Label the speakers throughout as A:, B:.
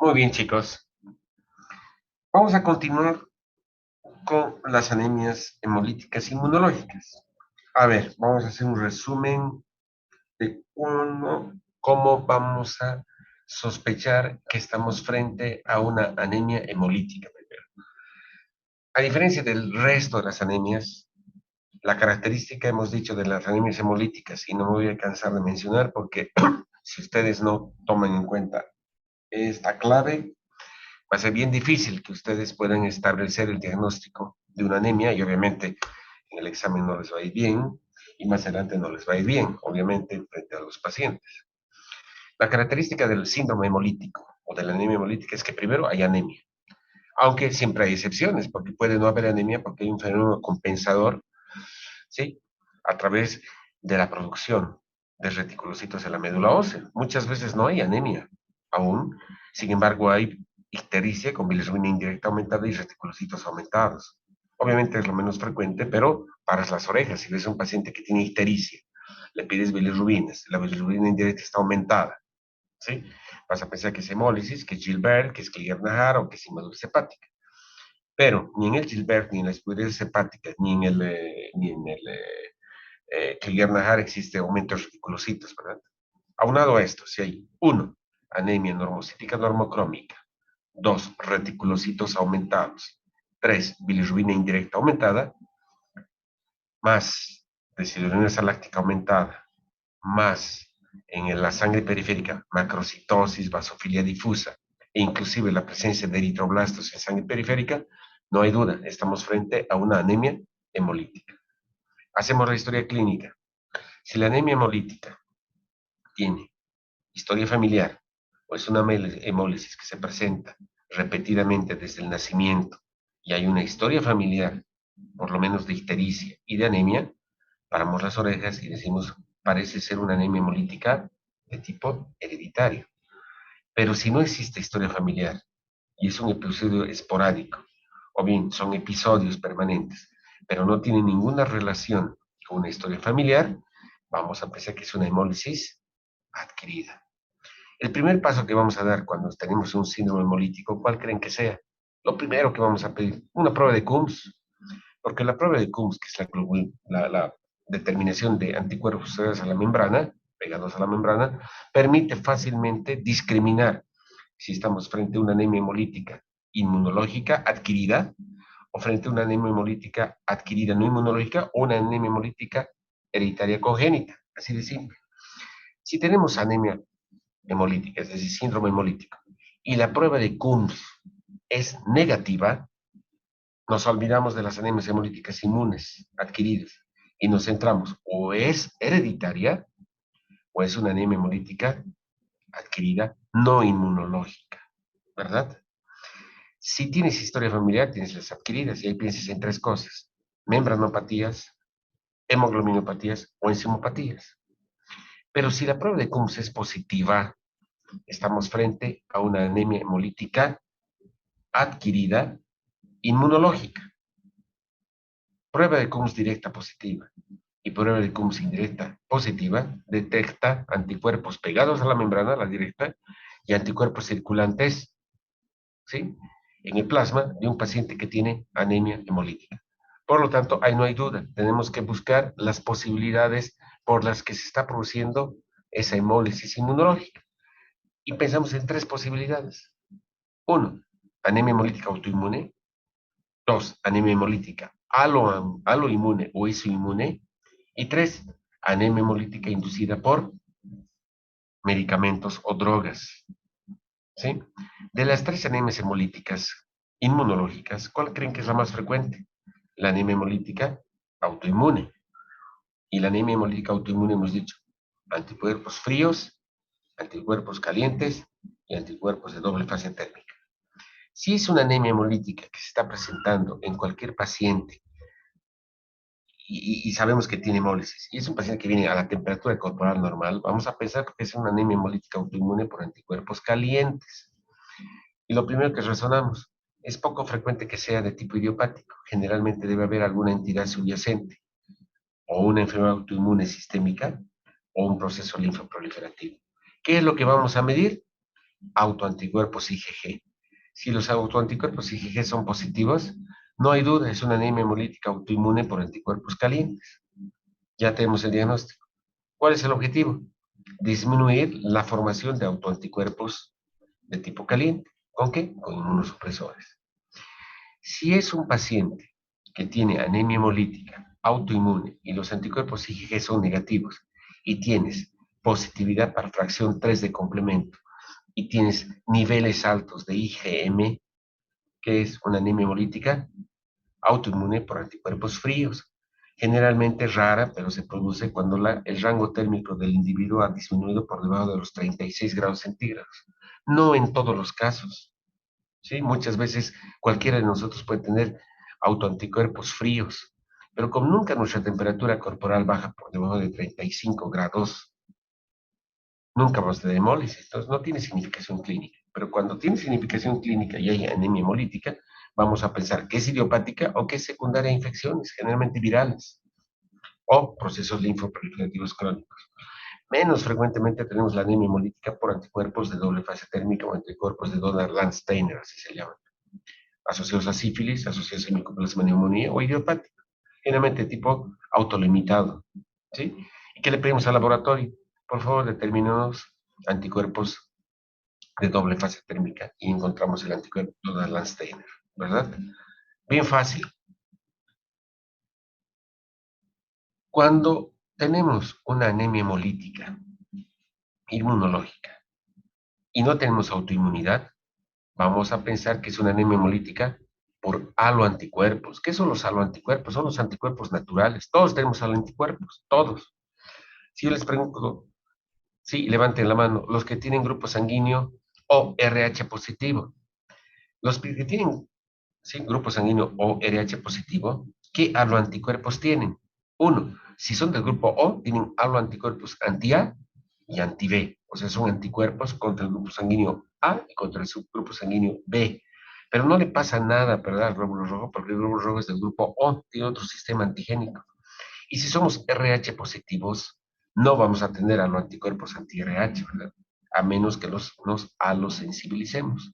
A: Muy bien, chicos. Vamos a continuar con las anemias hemolíticas inmunológicas. A ver, vamos a hacer un resumen de cómo vamos a sospechar que estamos frente a una anemia hemolítica primero. A diferencia del resto de las anemias, la característica hemos dicho de las anemias hemolíticas, y no me voy a cansar de mencionar porque si ustedes no toman en cuenta esta clave, va a ser bien difícil que ustedes puedan establecer el diagnóstico de una anemia y obviamente en el examen no les va a ir bien y más adelante no les va a ir bien, obviamente, frente a los pacientes. La característica del síndrome hemolítico o de la anemia hemolítica es que primero hay anemia, aunque siempre hay excepciones, porque puede no haber anemia porque hay un fenómeno compensador, ¿sí? A través de la producción de reticulocitos en la médula ósea. Muchas veces no hay anemia aún, sin embargo hay ictericia con bilirrubina indirecta aumentada y reticulocitos aumentados. Obviamente es lo menos frecuente, pero paras las orejas. Si ves a un paciente que tiene ictericia, le pides bilirrubinas, la bilirrubina indirecta está aumentada, ¿sí? Vas a pensar que es hemólisis, que es Gilbert, que es Krieger-Narr o que es inmadurez hepática. Pero ni en el Gilbert, ni en la esclerosis hepática, ni en el Krieger-Narr existe aumento de reticulocitos, ¿verdad? Aunado a esto, si hay, uno, anemia normocítica normocrómica, dos, reticulocitos aumentados, tres, bilirrubina indirecta aumentada, más deshidrogenasa láctica aumentada, más en la sangre periférica, macrocitosis, vasofilia difusa, e inclusive la presencia de eritroblastos en sangre periférica, no hay duda, estamos frente a una anemia hemolítica. Hacemos la historia clínica. Si la anemia hemolítica tiene historia familiar o es una hemólisis que se presenta repetidamente desde el nacimiento y hay una historia familiar, por lo menos de ictericia y de anemia, paramos las orejas y decimos, parece ser una anemia hemolítica de tipo hereditario. Pero si no existe historia familiar y es un episodio esporádico, o bien son episodios permanentes, pero no tiene ninguna relación con una historia familiar, vamos a pensar que es una hemólisis adquirida. El primer paso que vamos a dar cuando tenemos un síndrome hemolítico, ¿cuál creen que sea? Lo primero que vamos a pedir, una prueba de Coombs, porque la prueba de Coombs, que es la determinación de anticuerpos asociados a la membrana, pegados a la membrana, permite fácilmente discriminar si estamos frente a una anemia hemolítica inmunológica adquirida o frente a una anemia hemolítica adquirida no inmunológica o una anemia hemolítica hereditaria congénita, así de simple. Si tenemos anemia hemolítica, es decir, síndrome hemolítico, y la prueba de Coombs es negativa, nos olvidamos de las anemias hemolíticas inmunes adquiridas y nos centramos o es hereditaria o es una anemia hemolítica adquirida no inmunológica, ¿verdad? Si tienes historia familiar, tienes las adquiridas y ahí piensas en tres cosas: membranopatías, hemoglobinopatías o enzimopatías. Pero si la prueba de Coombs es positiva, estamos frente a una anemia hemolítica adquirida inmunológica. Prueba de Coombs directa positiva y prueba de Coombs indirecta positiva detecta anticuerpos pegados a la membrana, la directa, y anticuerpos circulantes, ¿sí?, en el plasma de un paciente que tiene anemia hemolítica. Por lo tanto, ahí no hay duda, tenemos que buscar las posibilidades por las que se está produciendo esa hemólisis inmunológica. Y pensamos en tres posibilidades. Uno, anemia hemolítica autoinmune. Dos, anemia hemolítica aloinmune o isoinmune. Y tres, anemia hemolítica inducida por medicamentos o drogas. ¿Sí? De las tres anemias hemolíticas inmunológicas, ¿cuál creen que es la más frecuente? La anemia hemolítica autoinmune. Y la anemia hemolítica autoinmune hemos dicho anticuerpos fríos, anticuerpos calientes y anticuerpos de doble fase térmica. Si es una anemia hemolítica que se está presentando en cualquier paciente y sabemos que tiene hemólisis, y es un paciente que viene a la temperatura corporal normal, vamos a pensar que es una anemia hemolítica autoinmune por anticuerpos calientes. Y lo primero que razonamos, es poco frecuente que sea de tipo idiopático. Generalmente debe haber alguna entidad subyacente, o una enfermedad autoinmune sistémica, o un proceso linfoproliferativo. ¿Qué es lo que vamos a medir? autoanticuerpos IgG. Si los autoanticuerpos IgG son positivos, no hay duda, es una anemia hemolítica autoinmune por anticuerpos calientes. Ya tenemos el diagnóstico. ¿Cuál es el objetivo? Disminuir la formación de autoanticuerpos de tipo caliente. ¿Con qué? Con inmunosupresores. Si es un paciente que tiene anemia hemolítica autoinmune y los anticuerpos IgG son negativos y tienes positividad para fracción 3 de complemento y tienes niveles altos de IgM, que es una anemia hemolítica autoinmune por anticuerpos fríos. Generalmente rara, pero se produce cuando el rango térmico del individuo ha disminuido por debajo de los 36 grados centígrados. No en todos los casos. ¿Sí? Muchas veces cualquiera de nosotros puede tener autoanticuerpos fríos, pero como nunca nuestra temperatura corporal baja por debajo de 35 grados, nunca vamos a tener hemólisis, entonces no tiene significación clínica. Pero cuando tiene significación clínica y hay anemia hemolítica, vamos a pensar que es idiopática o que es secundaria a infecciones, generalmente virales, o procesos linfoproliferativos crónicos. Menos frecuentemente tenemos la anemia hemolítica por anticuerpos de doble fase térmica o anticuerpos de Donner-Landsteiner, así se llaman, asociados a sífilis, asociados a micoplasma neumonía o idiopático, generalmente tipo autolimitado, ¿sí? ¿Y qué le pedimos al laboratorio? Por favor, determinados anticuerpos de doble fase térmica y encontramos el anticuerpo de Landsteiner, ¿verdad? Bien fácil. Cuando tenemos una anemia hemolítica inmunológica y no tenemos autoinmunidad, vamos a pensar que es una anemia hemolítica por haloanticuerpos. ¿Qué son los haloanticuerpos? Son los anticuerpos naturales. Todos tenemos haloanticuerpos, todos. Si yo les pregunto, sí, levanten la mano, los que tienen grupo sanguíneo o RH positivo. Los que tienen, sí, grupo sanguíneo o RH positivo, ¿qué haloanticuerpos tienen? Uno, si son del grupo O, tienen haloanticuerpos anti-A y anti-B. O sea, son anticuerpos contra el grupo sanguíneo A y contra el subgrupo sanguíneo B. Pero no le pasa nada, ¿verdad?, al glóbulo rojo, porque el glóbulo rojo es del grupo O, tiene otro sistema antigénico. Y si somos RH positivos, no vamos a tener a los anticuerpos anti-RH, ¿verdad? A menos que nos alosensibilicemos.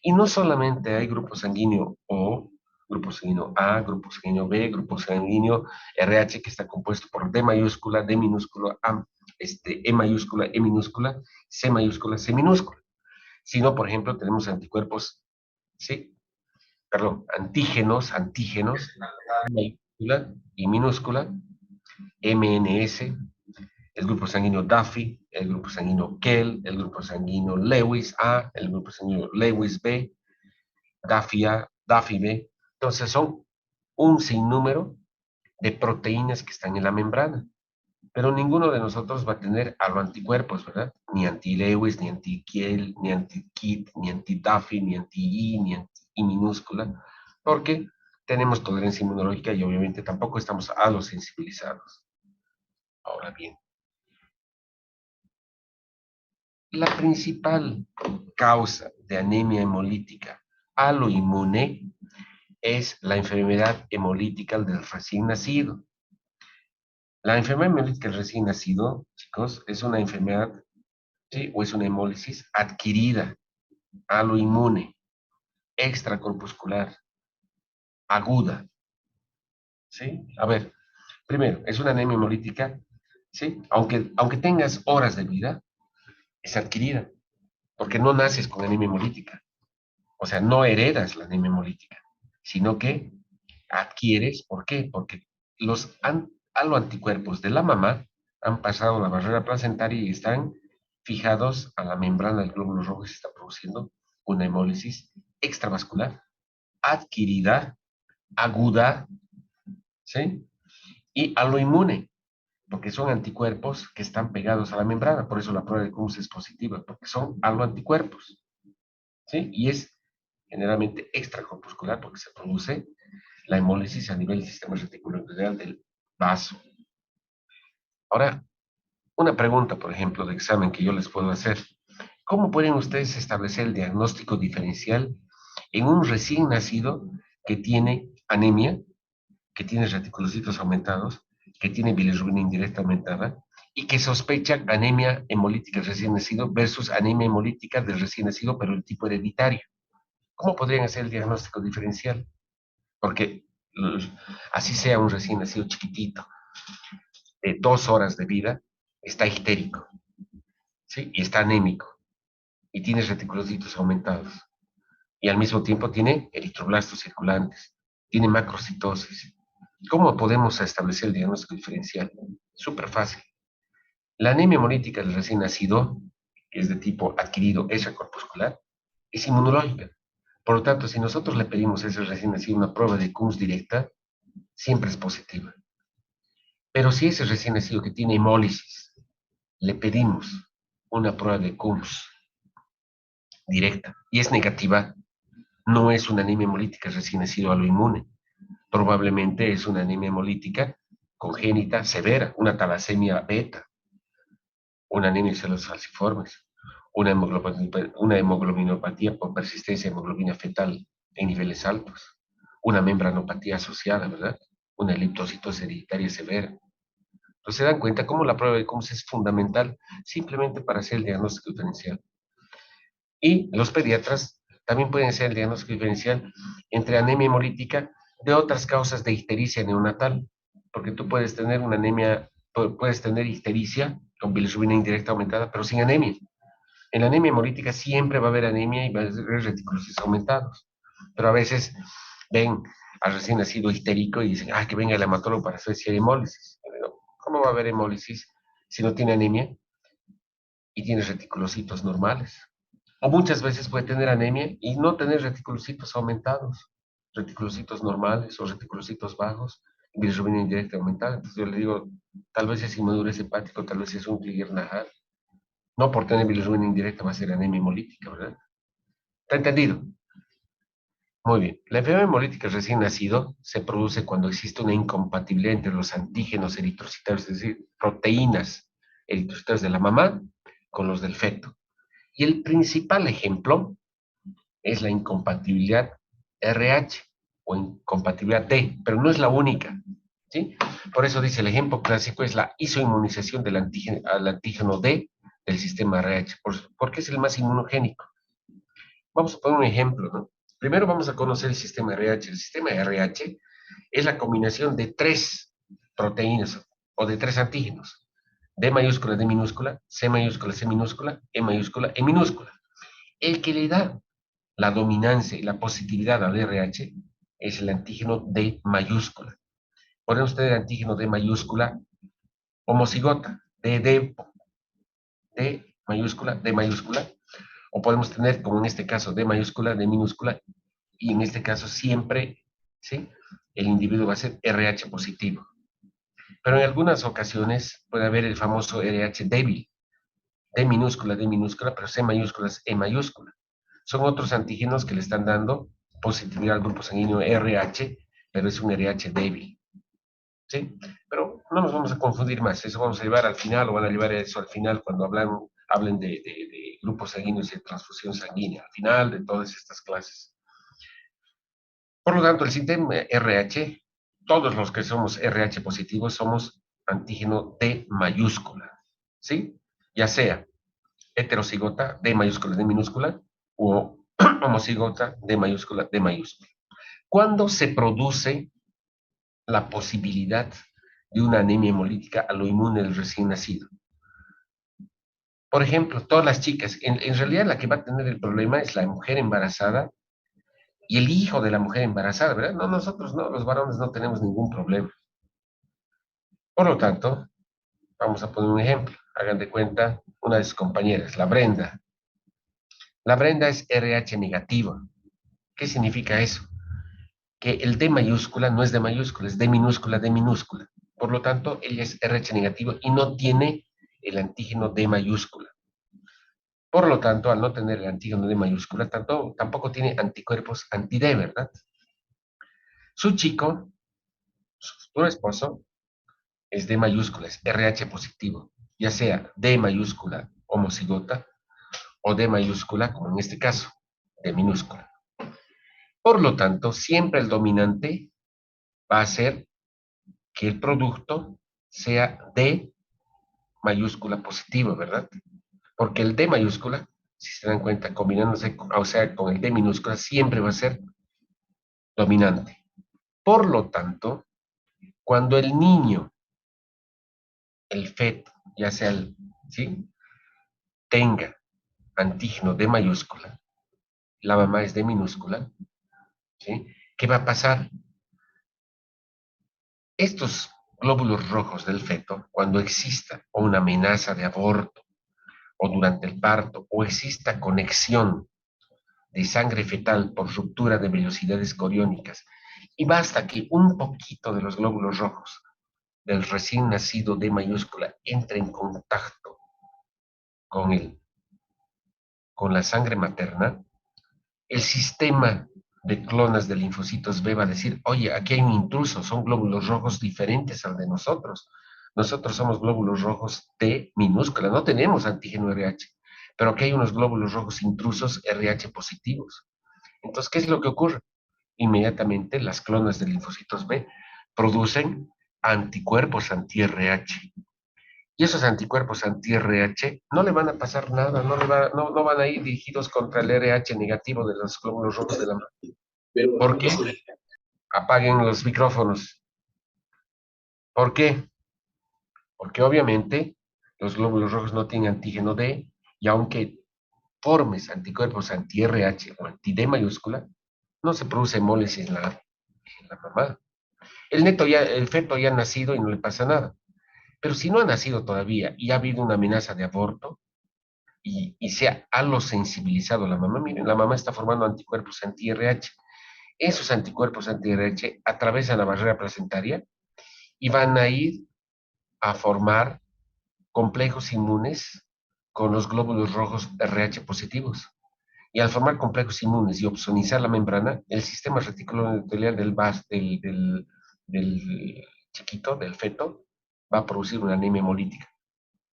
A: Y no solamente hay grupo sanguíneo O, grupo sanguíneo A, grupo sanguíneo B, grupo sanguíneo RH, que está compuesto por D mayúscula, D minúscula, E mayúscula, E minúscula, C mayúscula, C minúscula. Sino, por ejemplo, tenemos anticuerpos, ¿sí? Perdón, antígenos, mayúscula y minúscula, MNS, el grupo sanguíneo Duffy, el grupo sanguíneo Kell, el grupo sanguíneo Lewis A, el grupo sanguíneo Lewis B, Duffy A, Duffy B. Entonces son un sinnúmero de proteínas que están en la membrana, pero ninguno de nosotros va a tener aloanticuerpos, ¿verdad? Ni anti-Lewis, ni anti-Kell, ni anti-Kit, ni anti-Duffy, ni anti-I, ni anti-I minúscula, porque tenemos tolerancia inmunológica y obviamente tampoco estamos alosensibilizados. Ahora bien, la principal causa de anemia hemolítica aloinmune es la enfermedad hemolítica del recién nacido. La enfermedad hemolítica del recién nacido, chicos, es una enfermedad, ¿sí?, o es una hemólisis adquirida, aloinmune, extracorpuscular, aguda, ¿sí? A ver, primero, es una anemia hemolítica, ¿sí? Aunque tengas horas de vida, es adquirida, porque no naces con anemia hemolítica. O sea, no heredas la anemia hemolítica, sino que adquieres, ¿por qué? Porque los aloanticuerpos de la mamá han pasado la barrera placentaria y están fijados a la membrana del glóbulo rojo y se está produciendo una hemólisis extravascular, adquirida, aguda, ¿sí? Y aloinmune, porque son anticuerpos que están pegados a la membrana, por eso la prueba de Cummings es positiva, porque son aloanticuerpos, ¿sí? Y es generalmente extracorpuscular porque se produce la hemólisis a nivel del sistema reticuloendotelial del vaso. Ahora, una pregunta, por ejemplo, de examen que yo les puedo hacer. ¿Cómo pueden ustedes establecer el diagnóstico diferencial en un recién nacido que tiene anemia, que tiene reticulocitos aumentados, que tiene bilirrubina indirecta aumentada y que sospechan anemia hemolítica del recién nacido versus anemia hemolítica del recién nacido, pero el tipo hereditario. ¿Cómo podrían hacer el diagnóstico diferencial? Porque así sea un recién nacido chiquitito, de 2 horas de vida, está histérico, ¿sí? Y está anémico, y tiene reticulocitos aumentados, y al mismo tiempo tiene eritroblastos circulantes, tiene macrocitosis. ¿Cómo podemos establecer el diagnóstico diferencial? Súper fácil. La anemia hemolítica del recién nacido, que es de tipo adquirido extracorpuscular, es inmunológica. Por lo tanto, si nosotros le pedimos a ese recién nacido una prueba de Coombs directa, siempre es positiva. Pero si ese recién nacido que tiene hemólisis, le pedimos una prueba de Coombs directa y es negativa, no es una anemia hemolítica recién nacido aloinmune. Probablemente es una anemia hemolítica congénita severa, una talasemia beta, una anemia de células falciformes, una hemoglobinopatía por persistencia de hemoglobina fetal en niveles altos, una membranopatía asociada, ¿verdad? Una liptocitosis hereditaria severa. Entonces se dan cuenta cómo la prueba de Coombs es fundamental simplemente para hacer el diagnóstico diferencial. Y los pediatras también pueden hacer el diagnóstico diferencial entre anemia hemolítica de otras causas de ictericia neonatal, porque tú puedes tener una anemia, puedes tener ictericia con bilirrubina indirecta aumentada, pero sin anemia. En la anemia hemolítica siempre va a haber anemia y va a haber reticulocitos aumentados, pero a veces ven al recién nacido histérico y dicen, que venga el hematólogo para saber si hay hemólisis. ¿Cómo va a haber hemólisis si no tiene anemia y tiene reticulocitos normales? O muchas veces puede tener anemia y no tener reticulocitos aumentados, reticulocitos normales o reticulocitos bajos, bilirrubina indirecta aumentada. Entonces yo le digo, tal vez es inmadurez hepático, tal vez es un Klinger-Nahar. No por tener bilirrubina indirecta va a ser anemia hemolítica, ¿verdad? ¿Está entendido? Muy bien. La enfermedad hemolítica recién nacido se produce cuando existe una incompatibilidad entre los antígenos eritrocitarios, es decir, proteínas eritrocitarias de la mamá con los del feto. Y el principal ejemplo es la incompatibilidad RH o incompatibilidad D, pero no es la única, ¿sí? Por eso dice el ejemplo clásico es la isoinmunización del antígeno, al antígeno D del sistema RH, porque es el más inmunogénico. Vamos a poner un ejemplo, ¿no? Primero vamos a conocer el sistema RH. El sistema RH es la combinación de 3 proteínas o de 3 antígenos. D mayúscula, D minúscula, C mayúscula, C minúscula, E mayúscula, E minúscula. El que le da la dominancia y la positividad al RH es el antígeno D mayúscula. Podemos tener antígeno D mayúscula homocigota, D mayúscula, D mayúscula, o podemos tener, como en este caso, D mayúscula, D minúscula, y en este caso siempre, ¿sí? El individuo va a ser RH positivo. Pero en algunas ocasiones puede haber el famoso RH débil, D minúscula, pero C mayúscula es E mayúscula. Son otros antígenos que le están dando positividad al grupo sanguíneo RH, pero es un RH débil, ¿sí? Pero no nos vamos a confundir más, eso vamos a llevar al final, o van a llevar eso al final cuando hablen de grupos sanguíneos y de transfusión sanguínea, al final de todas estas clases. Por lo tanto, el sistema RH, todos los que somos RH positivos somos antígeno D mayúscula, ¿sí? Ya sea heterocigota, D mayúscula, D minúscula, o homocigota, D mayúscula, D mayúscula. ¿Cuándo se produce la posibilidad de una anemia hemolítica aloinmune del recién nacido? Por ejemplo, todas las chicas, en realidad la que va a tener el problema es la mujer embarazada y el hijo de la mujer embarazada, ¿verdad? No, nosotros no, los varones no tenemos ningún problema. Por lo tanto, vamos a poner un ejemplo. Hagan de cuenta una de sus compañeras, la Brenda. La Brenda es RH negativa. ¿Qué significa eso? Que el D mayúscula no es D mayúscula, es D minúscula, D minúscula. Por lo tanto, ella es RH negativo y no tiene el antígeno D mayúscula. Por lo tanto, al no tener el antígeno D mayúscula, tampoco tiene anticuerpos anti-D, ¿verdad? Su chico, su futuro esposo, es D mayúscula, es RH positivo, ya sea D mayúscula homocigota o D mayúscula, como en este caso, D minúscula. Por lo tanto, siempre el dominante va a ser que el producto sea D mayúscula positivo, ¿verdad? Porque el D mayúscula, si se dan cuenta, combinándose, o sea, con el D minúscula, siempre va a ser dominante. Por lo tanto, cuando el niño, el feto, ya sea el, ¿sí? tenga antígeno D mayúscula, la mamá es D minúscula, ¿sí? ¿Qué va a pasar? Estos glóbulos rojos del feto, cuando exista una amenaza de aborto o durante el parto, o exista conexión de sangre fetal por ruptura de velocidades coriónicas, y basta que un poquito de los glóbulos rojos del recién nacido D mayúscula entre en contacto con, con la sangre materna, el sistema de clonas de linfocitos B va a decir, oye, aquí hay un intruso, son glóbulos rojos diferentes al de nosotros. Nosotros somos glóbulos rojos T minúscula, no tenemos antígeno RH, pero aquí hay unos glóbulos rojos intrusos RH positivos. Entonces, ¿qué es lo que ocurre? Inmediatamente las clonas de linfocitos B producen anticuerpos anti-RH. Y esos anticuerpos anti-RH no le van a pasar nada, no van a ir dirigidos contra el RH negativo de los glóbulos rojos de la mano. ¿Por qué? Apaguen los micrófonos. ¿Por qué? Porque obviamente los glóbulos rojos no tienen antígeno D y aunque formes anticuerpos anti-RH o anti-D mayúscula, no se produce hemolis en la mamá. El feto ya ha nacido y no le pasa nada. Pero si no ha nacido todavía y ha habido una amenaza de aborto, y se ha alosensibilizado la mamá, miren, la mamá está formando anticuerpos anti-RH. Esos anticuerpos anti-RH atravesan la barrera placentaria y van a ir a formar complejos inmunes con los glóbulos rojos RH positivos. Y al formar complejos inmunes y opsonizar la membrana, el sistema reticuloendotelial del chiquito, del feto, va a producir una anemia hemolítica.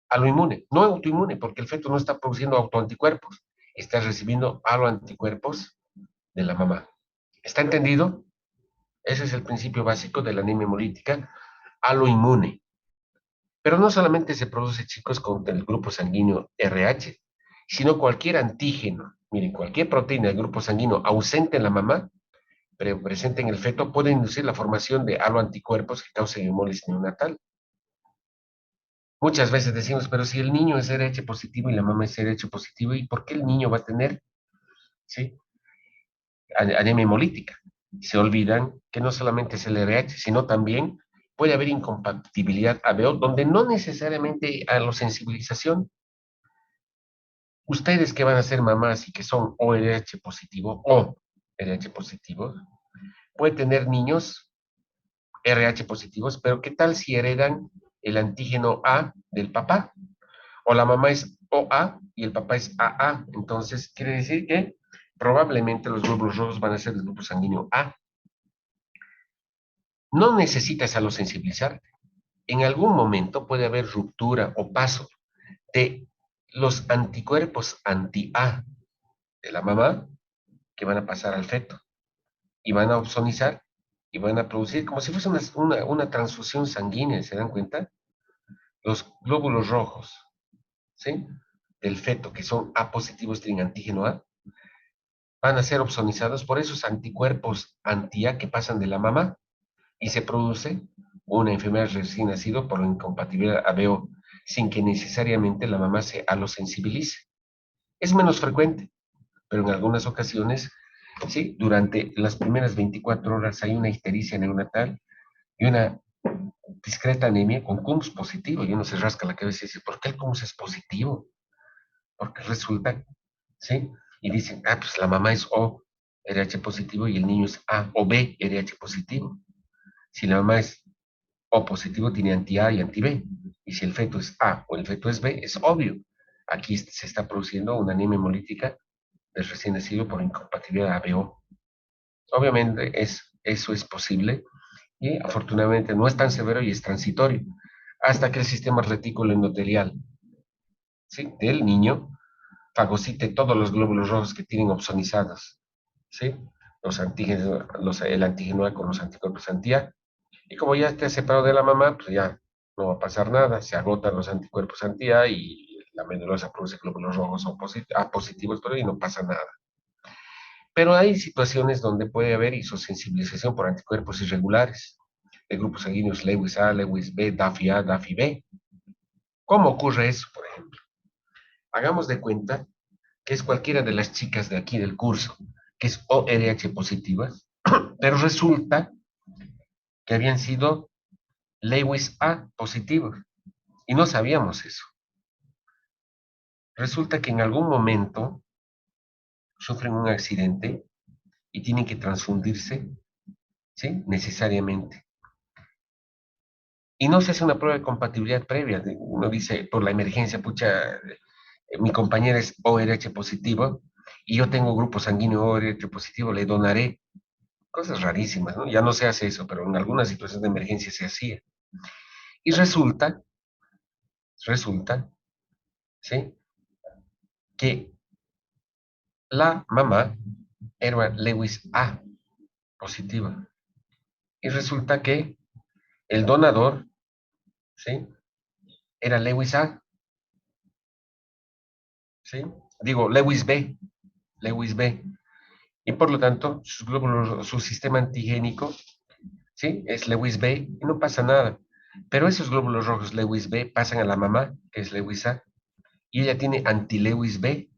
A: Aloinmune, no autoinmune, porque el feto no está produciendo autoanticuerpos, está recibiendo aloanticuerpos de la mamá. ¿Está entendido? Ese es el principio básico de la anemia hemolítica aloinmune. Pero no solamente se produce, chicos, con el grupo sanguíneo RH, sino cualquier antígeno, miren, cualquier proteína del grupo sanguíneo ausente en la mamá, pero presente en el feto, puede inducir la formación de aloanticuerpos que causen hemólisis neonatal. Muchas veces decimos, pero si el niño es RH positivo y la mamá es RH positivo, ¿y por qué el niño va a tener, sí, anemia hemolítica? Se olvidan que no solamente es el RH, sino también puede haber incompatibilidad ABO, donde no necesariamente a la sensibilización. Ustedes que van a ser mamás y que son o RH positivo o RH positivo, pueden tener niños RH positivos, pero ¿qué tal si heredan el antígeno A del papá? O la mamá es OA y el papá es AA. Entonces, quiere decir que probablemente los glóbulos rojos van a ser del grupo sanguíneo A. No necesitas alosensibilizar. En algún momento puede haber ruptura o paso de los anticuerpos anti-A de la mamá que van a pasar al feto y van a opsonizar y van a producir como si fuese una transfusión sanguínea, ¿se dan cuenta? Los glóbulos rojos, ¿sí? Del feto, que son A positivos, tienen antígeno A, van a ser opsonizados por esos anticuerpos anti-A que pasan de la mamá y se produce una enfermedad recién nacido por la incompatibilidad ABO, sin que necesariamente la mamá se alosensibilice. Es menos frecuente, pero en algunas ocasiones, sí, durante las primeras 24 horas hay una ictericia neonatal y una discreta anemia con CUMS positivo, y uno se rasca la cabeza y dice, ¿por qué el CUMS es positivo? Porque resulta, ¿sí? Y dicen, ah, pues la mamá es O, RH positivo, y el niño es A o B, RH positivo. Si la mamá es O positivo, tiene anti-A y anti-B. Y si el feto es A o el feto es B, es obvio. Aquí se está produciendo una anemia hemolítica del recién nacido por incompatibilidad ABO. Obviamente eso es posible y afortunadamente no es tan severo y es transitorio hasta que el sistema retículo endotelial, ¿sí? Del niño fagocite todos los glóbulos rojos que tienen opsonizados, ¿sí? Los antígenos, el antígeno A con los anticuerpos anti-A. Y como ya está separado de la mamá, pues ya no va a pasar nada, se agotan los anticuerpos anti-A y la medullosa produce glóbulos rojos A positivos, pero y no pasa nada. Pero hay situaciones donde puede haber isosensibilización por anticuerpos irregulares de grupos sanguíneos Lewis A, Lewis B, DAFI A, DAFI B. ¿Cómo ocurre eso, por ejemplo? Hagamos de cuenta que es cualquiera de las chicas de aquí del curso, que es ORH positiva, pero resulta que habían sido Lewis A positivos y no sabíamos eso. Resulta que en algún momento sufren un accidente y tienen que transfundirse, ¿sí? Necesariamente. Y no se hace una prueba de compatibilidad previa. Uno dice, por la emergencia, pucha, mi compañera es ORH positivo y yo tengo grupo sanguíneo ORH positivo, le donaré. Cosas rarísimas, ¿no? Ya no se hace eso, pero en algunas situaciones de emergencia se hacía. Y resulta, ¿sí? Que la mamá era Lewis A positiva. Y resulta que el donador, ¿sí? Era Lewis A, ¿sí? Digo, Lewis B. Y por lo tanto, su sistema antigénico, ¿sí? Es Lewis B y no pasa nada. Pero esos glóbulos rojos Lewis B pasan a la mamá, que es Lewis A, y ella tiene anti-Lewis B,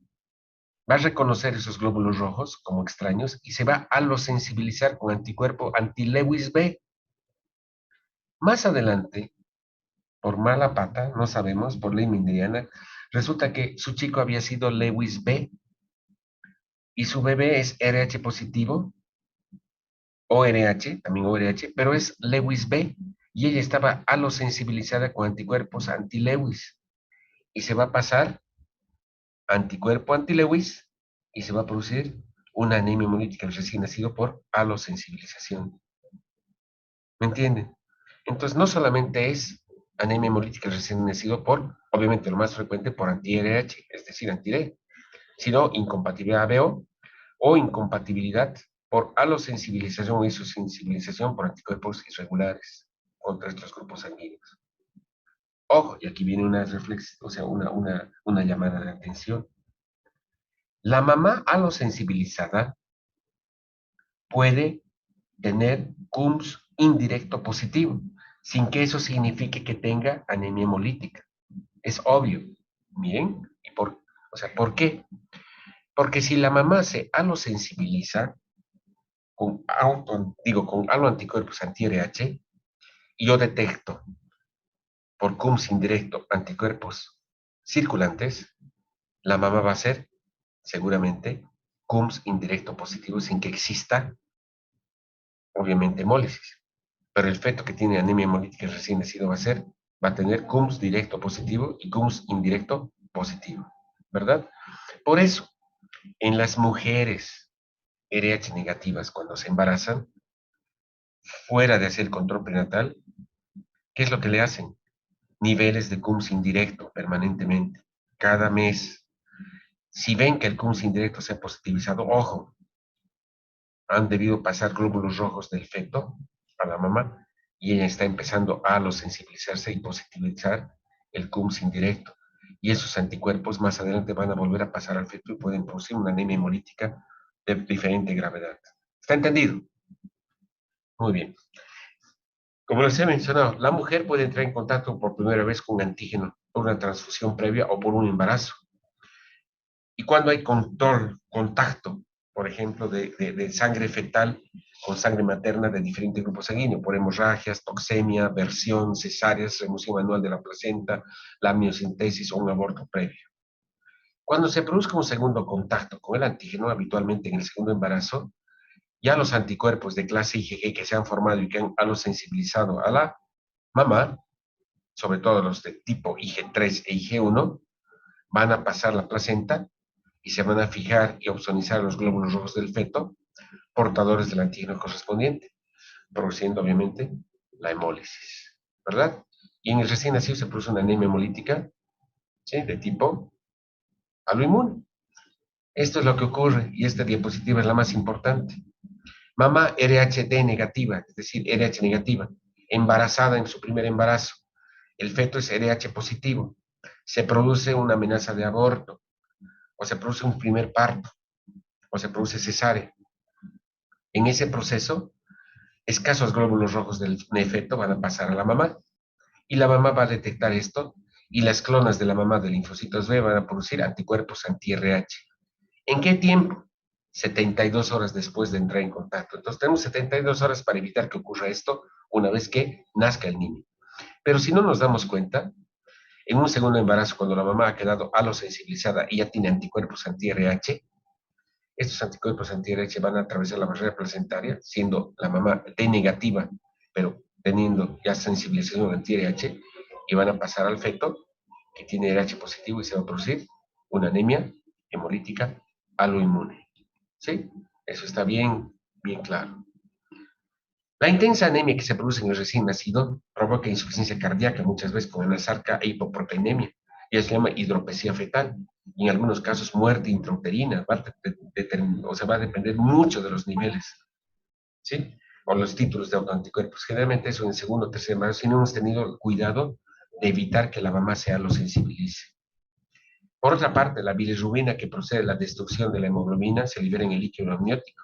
A: va a reconocer esos glóbulos rojos como extraños y se va a los sensibilizar con anticuerpo anti-Lewis B. Más adelante, por mala pata, no sabemos, por ley mendeliana, resulta que su chico había sido Lewis B y su bebé es RH positivo, ORH, también ORH, pero es Lewis B y ella estaba alosensibilizada con anticuerpos anti-Lewis y se va a pasar anticuerpo anti-Lewis y se va a producir una anemia hemolítica del recién nacido por alosensibilización. ¿Me entienden? Entonces, no solamente es anemia hemolítica del recién nacido por, obviamente lo más frecuente, por anti-RH, es decir, anti-D, sino incompatibilidad ABO o incompatibilidad por alosensibilización o isosensibilización por anticuerpos irregulares contra estos grupos sanguíneos. Ojo, y aquí viene una reflexión, o sea, una llamada de atención. La mamá alosensibilizada puede tener CUMS indirecto positivo, sin que eso signifique que tenga anemia hemolítica. Es obvio. Bien, o sea, ¿por qué? Porque si la mamá se alosensibiliza con aloanticuerpos anti-RH, y yo detecto por CUMS indirecto anticuerpos circulantes, la mamá va a ser seguramente CUMS indirecto positivo sin que exista, obviamente, hemólisis. Pero el feto que tiene anemia hemolítica recién nacido va a tener CUMS directo positivo y CUMS indirecto positivo, ¿verdad? Por eso, en las mujeres RH negativas cuando se embarazan, fuera de hacer el control prenatal, ¿qué es lo que le hacen? Niveles de CUMS indirecto permanentemente, cada mes. Si ven que el CUMS indirecto se ha positivizado, ojo, han debido pasar glóbulos rojos del feto a la mamá y ella está empezando a los sensibilizarse y positivizar el CUMS indirecto. Y esos anticuerpos más adelante van a volver a pasar al feto y pueden producir una anemia hemolítica de diferente gravedad. ¿Está entendido? Muy bien. Como les he mencionado, la mujer puede entrar en contacto por primera vez con antígeno por una transfusión previa o por un embarazo. Y cuando hay contacto, por ejemplo, de sangre fetal con sangre materna de diferentes grupos sanguíneos, por hemorragias, toxemia, versión, cesáreas, remoción manual de la placenta, la amniocentesis o un aborto previo. Cuando se produzca un segundo contacto con el antígeno, habitualmente en el segundo embarazo, ya los anticuerpos de clase IgG que se han formado y que han alosensibilizado a la mamá, sobre todo los de tipo IG3 e IG1, van a pasar la placenta y se van a fijar y opsonizar los glóbulos rojos del feto, portadores del antígeno correspondiente, produciendo obviamente la hemólisis, ¿verdad? Y en el recién nacido se produce una anemia hemolítica, ¿sí? De tipo aloinmune. Esto es lo que ocurre y esta diapositiva es la más importante. Mamá RHD negativa, es decir, RH negativa, embarazada en su primer embarazo. el feto es RH positivo, se produce una amenaza de aborto, o se produce un primer parto, o se produce cesárea. En ese proceso, escasos glóbulos rojos del feto van a pasar a la mamá, y la mamá va a detectar esto, y las clonas de la mamá de linfocitos B van a producir anticuerpos anti-RH. ¿En qué tiempo? 72 horas después de entrar en contacto. Entonces tenemos 72 horas para evitar que ocurra esto una vez que nazca el niño. Pero si no nos damos cuenta, en un segundo embarazo, cuando la mamá ha quedado alosensibilizada y ya tiene anticuerpos anti-RH, estos anticuerpos anti-RH van a atravesar la barrera placentaria, siendo la mamá T negativa, pero teniendo ya sensibilización anti-RH, y van a pasar al feto, que tiene RH positivo, y se va a producir una anemia hemolítica aloinmune. ¿Sí? Eso está bien, bien claro. La intensa anemia que se produce en el recién nacido provoca insuficiencia cardíaca, muchas veces con anasarca e hipoproteinemia, y se llama hidropesía fetal. Y en algunos casos, muerte intrauterina, o sea, va a depender mucho de los niveles, ¿sí? O los títulos de autoanticuerpos. Generalmente eso en segundo o tercer embarazo, si no hemos tenido el cuidado de evitar que la mamá se lo sensibilice. Por otra parte, la bilirrubina que procede de la destrucción de la hemoglobina se libera en el líquido amniótico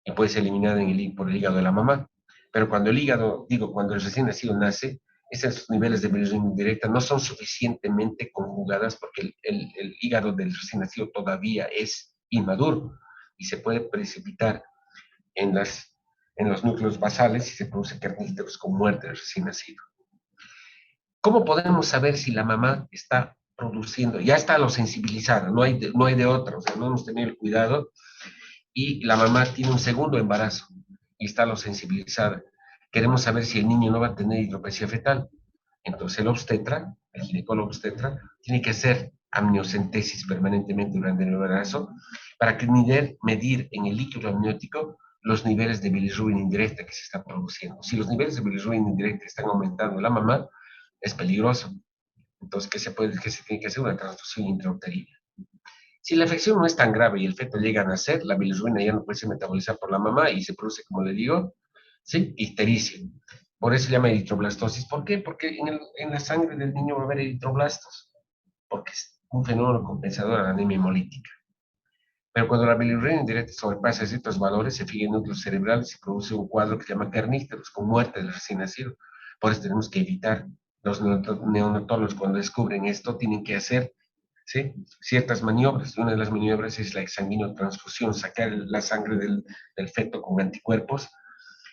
A: y puede ser eliminada por el hígado de la mamá. Pero cuando el hígado, digo, cuando el recién nacido nace, esos niveles de bilirrubina indirecta no son suficientemente conjugadas porque el hígado del recién nacido todavía es inmaduro y se puede precipitar en, en los núcleos basales y se produce carníceros con muerte del recién nacido. ¿Cómo podemos saber si la mamá está produciendo? Ya está lo sensibilizada, no hay de otra, o sea, no hemos tenido el cuidado y la mamá tiene un segundo embarazo y está lo sensibilizada. Queremos saber si el niño no va a tener hidropesía fetal. Entonces el obstetra, el ginecólogo obstetra, tiene que hacer amniocentesis permanentemente durante el embarazo para que medir en el líquido amniótico los niveles de bilirrubina indirecta que se están produciendo. Si los niveles de bilirrubina indirecta están aumentando en la mamá, es peligroso. Entonces, ¿qué se tiene que hacer? Una transfusión intrauterina. Si la afección no es tan grave y el feto llega a nacer, la bilirrubina ya no puede ser metabolizada por la mamá y se produce, como le digo, ¿sí? Ictericia. Por eso se llama eritroblastosis. ¿Por qué? Porque en la sangre del niño va a haber eritroblastos, porque es un fenómeno compensador a la anemia hemolítica. Pero cuando la bilirrubina indirecta sobrepasa ciertos valores, se fija en núcleos cerebrales y produce un cuadro que se llama carníceros, con muerte del recién nacido. Por eso tenemos que evitar. Los neonatólogos, cuando descubren esto, tienen que hacer, ¿sí?, ciertas maniobras. Una de las maniobras es la exsanguinotransfusión, sacar la sangre del feto con anticuerpos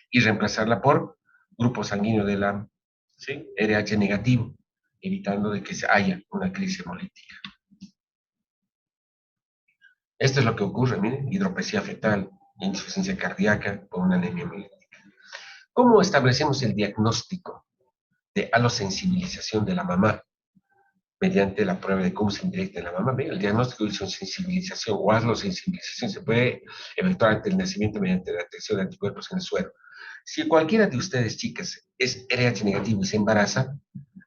A: y reemplazarla por grupo sanguíneo de la, ¿sí?, RH negativo, evitando de que haya una crisis hemolítica. Esto es lo que ocurre, miren, hidropesía fetal, insuficiencia cardíaca con una anemia hemolítica. ¿Cómo establecemos el diagnóstico de alosensibilización de la mamá? Mediante la prueba de CUMS indirecta en la mamá. El diagnóstico de sensibilización o alosensibilización se puede efectuar ante el nacimiento mediante la detección de anticuerpos en el suero. Si cualquiera de ustedes, chicas, es RH negativo y se embaraza,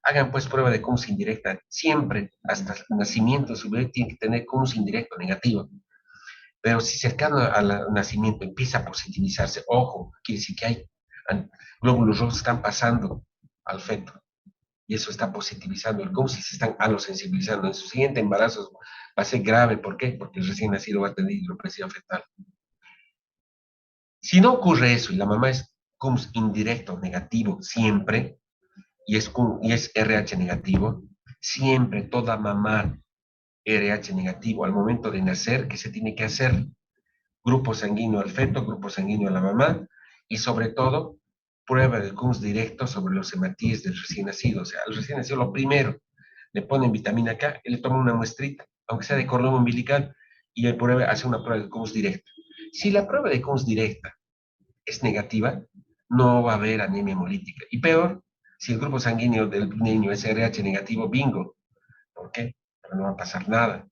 A: hagan pues prueba de CUMS indirecta. Siempre, hasta el nacimiento, su bebé tiene que tener CUMS indirecto negativo. Pero si cercano al nacimiento empieza a positivizarse, ojo, quiere decir que hay glóbulos rojos que están pasando al feto y eso está positivizando el CUMS y se están alosensibilizando. En su siguiente embarazo va a ser grave. ¿Por qué? Porque el recién nacido va a tener hidropesía fetal. Si no ocurre eso y la mamá es CUMS indirecto negativo siempre y es RH negativo, siempre toda mamá RH negativo al momento de nacer, ¿qué se tiene que hacer? Grupo sanguíneo al feto, grupo sanguíneo a la mamá y sobre todo prueba de CUMS directo sobre los hematíes del recién nacido. O sea, al recién nacido lo primero, le ponen vitamina K y le toman una muestrita, aunque sea de cordón umbilical, y el prueba, hace una prueba de CUMS directa. Si la prueba de CUMS directa es negativa, no va a haber anemia hemolítica. Y peor, si el grupo sanguíneo del niño es RH negativo, bingo. ¿Por qué? Porque no va a pasar nada.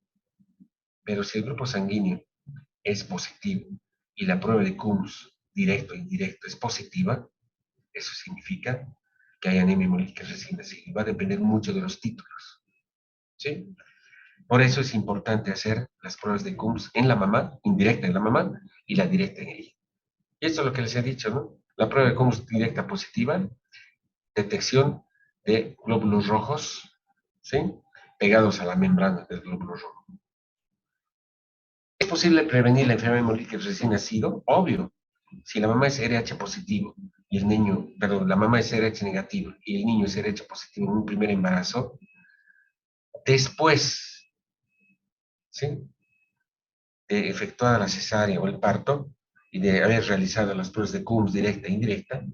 A: Pero si el grupo sanguíneo es positivo y la prueba de CUMS directo e indirecto es positiva, eso significa que hay anemia hemolítica recién nacida. Va a depender mucho de los títulos. ¿Sí? Por eso es importante hacer las pruebas de CUMS en la mamá, indirecta en la mamá, y la directa en ella. Y esto es lo que les he dicho, ¿no? La prueba de CUMS directa positiva, detección de glóbulos rojos, ¿sí? Pegados a la membrana del glóbulo rojo. ¿Es posible prevenir la enfermedad hemolítica recién nacido? Obvio. Si la mamá es RH positivo y el niño, perdón, la mamá es RH negativo y el niño es RH positivo en un primer embarazo, después, ¿sí?, de efectuada la cesárea o el parto y de haber realizado las pruebas de Coombs directa e indirecta,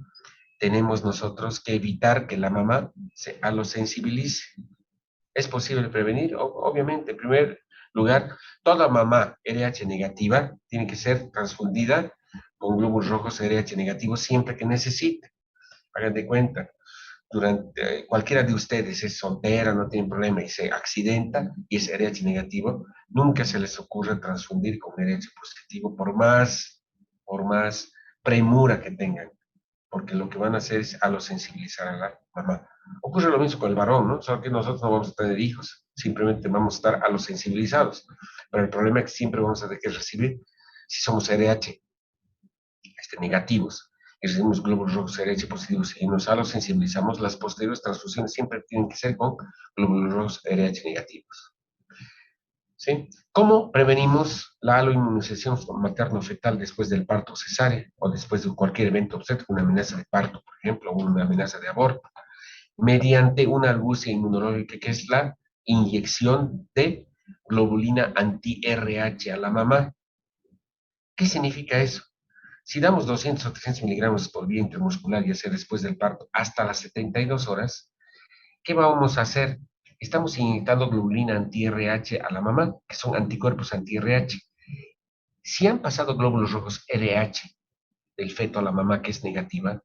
A: tenemos nosotros que evitar que la mamá se alosensibilice. ¿Es posible prevenir? Obviamente, en primer lugar, toda mamá RH negativa tiene que ser transfundida con glóbulos rojos RH negativos siempre que necesite. Hagan de cuenta, durante cualquiera de ustedes es soltera, no tiene problema y se accidenta y es RH negativo, nunca se les ocurre transfundir con RH positivo por más premura que tengan, porque lo que van a hacer es alosensibilizar a la mamá. Ocurre lo mismo con el varón, ¿no? Solo que nosotros no vamos a tener hijos, simplemente vamos a estar alosensibilizados, pero el problema es que siempre vamos a tener que recibir, si somos RH negativos, y recibimos glóbulos rojos RH positivos y nos alosensibilizamos, las posteriores transfusiones siempre tienen que ser con glóbulos rojos RH negativos. ¿Sí? ¿Cómo prevenimos la aloinmunización materno-fetal después del parto cesárea o después de cualquier evento obstétrico, una amenaza de parto, por ejemplo, o una amenaza de aborto? Mediante una argucia inmunológica que es la inyección de globulina anti-RH a la mamá. ¿Qué significa eso? Si damos 200 o 300 miligramos por vía intramuscular, ya sea después del parto, hasta las 72 horas, ¿qué vamos a hacer? Estamos inyectando globulina anti-RH a la mamá, que son anticuerpos anti-RH. Si han pasado glóbulos rojos RH del feto a la mamá, que es negativa,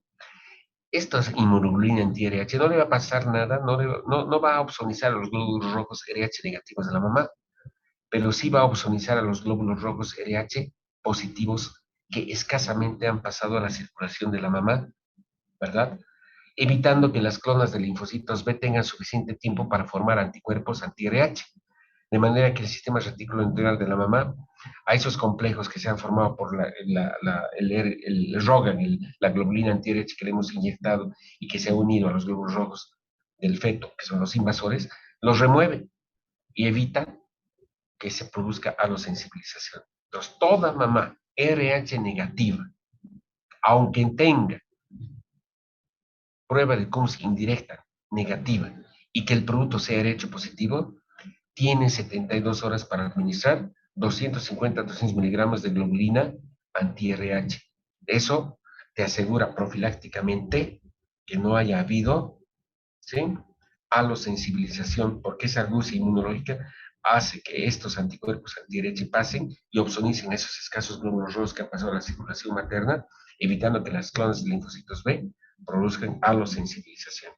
A: esta inmunoglobulina anti-RH no le va a pasar nada, no va a opsonizar a los glóbulos rojos RH negativos de la mamá, pero sí va a opsonizar a los glóbulos rojos RH positivos que escasamente han pasado a la circulación de la mamá, ¿verdad? Evitando que las clonas de linfocitos B tengan suficiente tiempo para formar anticuerpos anti-RH, de manera que el sistema retículo integral de la mamá, a esos complejos que se han formado por el ROGAN, la globulina anti-RH que le hemos inyectado y que se ha unido a los glóbulos rojos del feto, que son los invasores, los remueve y evita que se produzca alosensibilización. Entonces, toda mamá RH negativa, aunque tenga prueba de Coombs indirecta negativa y que el producto sea RH positivo, tiene 72 horas para administrar 250 a 300 miligramos de globulina anti-RH. Eso te asegura profilácticamente que no haya habido, ¿sí?, alosensibilización, porque esa argucia inmunológica hace que estos anticuerpos anti-RH pasen y opsonicen esos escasos glóbulos rojos que han pasado a la circulación materna, evitando que las clonas de linfocitos B produzcan alosensibilización.